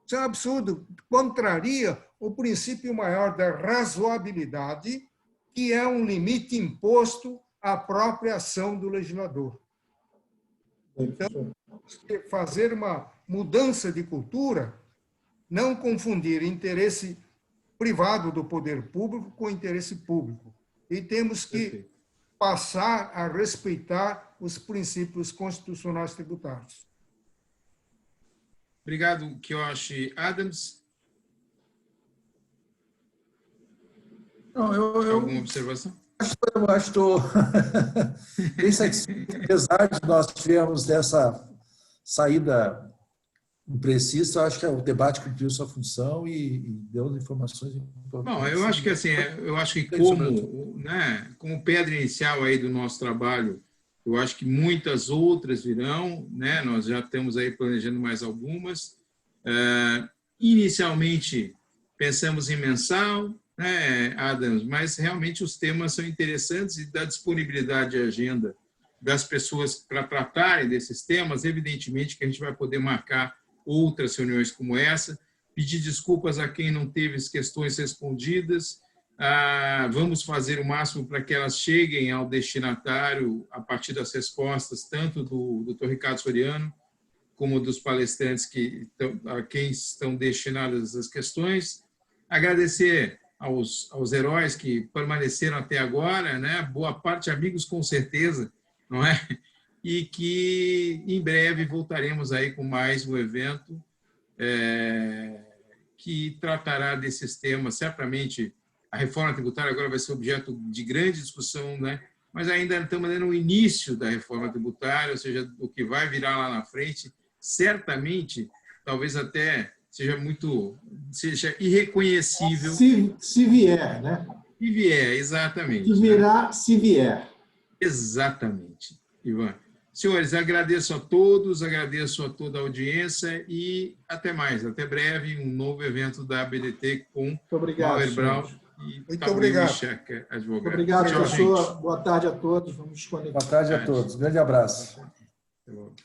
Isso é um absurdo. Contraria o princípio maior da razoabilidade, que é um limite imposto à própria ação do legislador. Então, fazer uma mudança de cultura, não confundir interesse privado do poder público com interesse público. E temos que passar a respeitar os princípios constitucionais tributários. Obrigado, Kioshi Adams. Não, Alguma observação? Eu acho que estou bem satisfeito, apesar de nós tivemos dessa saída imprecisa, eu acho que o debate cumpriu sua função e deu informações importantes. Bom, eu acho que assim, como pedra inicial aí do nosso trabalho, eu acho que muitas outras virão, né? Nós já estamos aí planejando mais algumas. Inicialmente pensamos em mensal, né, Adams, mas realmente os temas são interessantes e da disponibilidade de agenda das pessoas para tratarem desses temas, evidentemente que a gente vai poder marcar outras reuniões como essa, pedir desculpas a quem não teve as questões respondidas, vamos fazer o máximo para que elas cheguem ao destinatário a partir das respostas, tanto do Dr. Ricardo Soriano, como dos palestrantes a quem estão destinadas as questões. Agradecer aos heróis que permaneceram até agora, né? Boa parte amigos com certeza, não é? E que em breve voltaremos aí com mais um evento que tratará desses temas. Certamente a reforma tributária agora vai ser objeto de grande discussão, né? Mas ainda estamos no início da reforma tributária, ou seja, o que vai virar lá na frente, certamente, talvez até seja irreconhecível. Se vier, né? Se vier, exatamente. Se virá, se vier. Exatamente, Ivan. Senhores, agradeço a todos, agradeço a toda a audiência e até mais, até breve, um novo evento da ABDT com Mauer Braun e Tauí Micheca, advogado. Obrigado, professor. Boa tarde a todos. Vamos desconectar. Boa tarde a todos. Grande abraço. Até logo.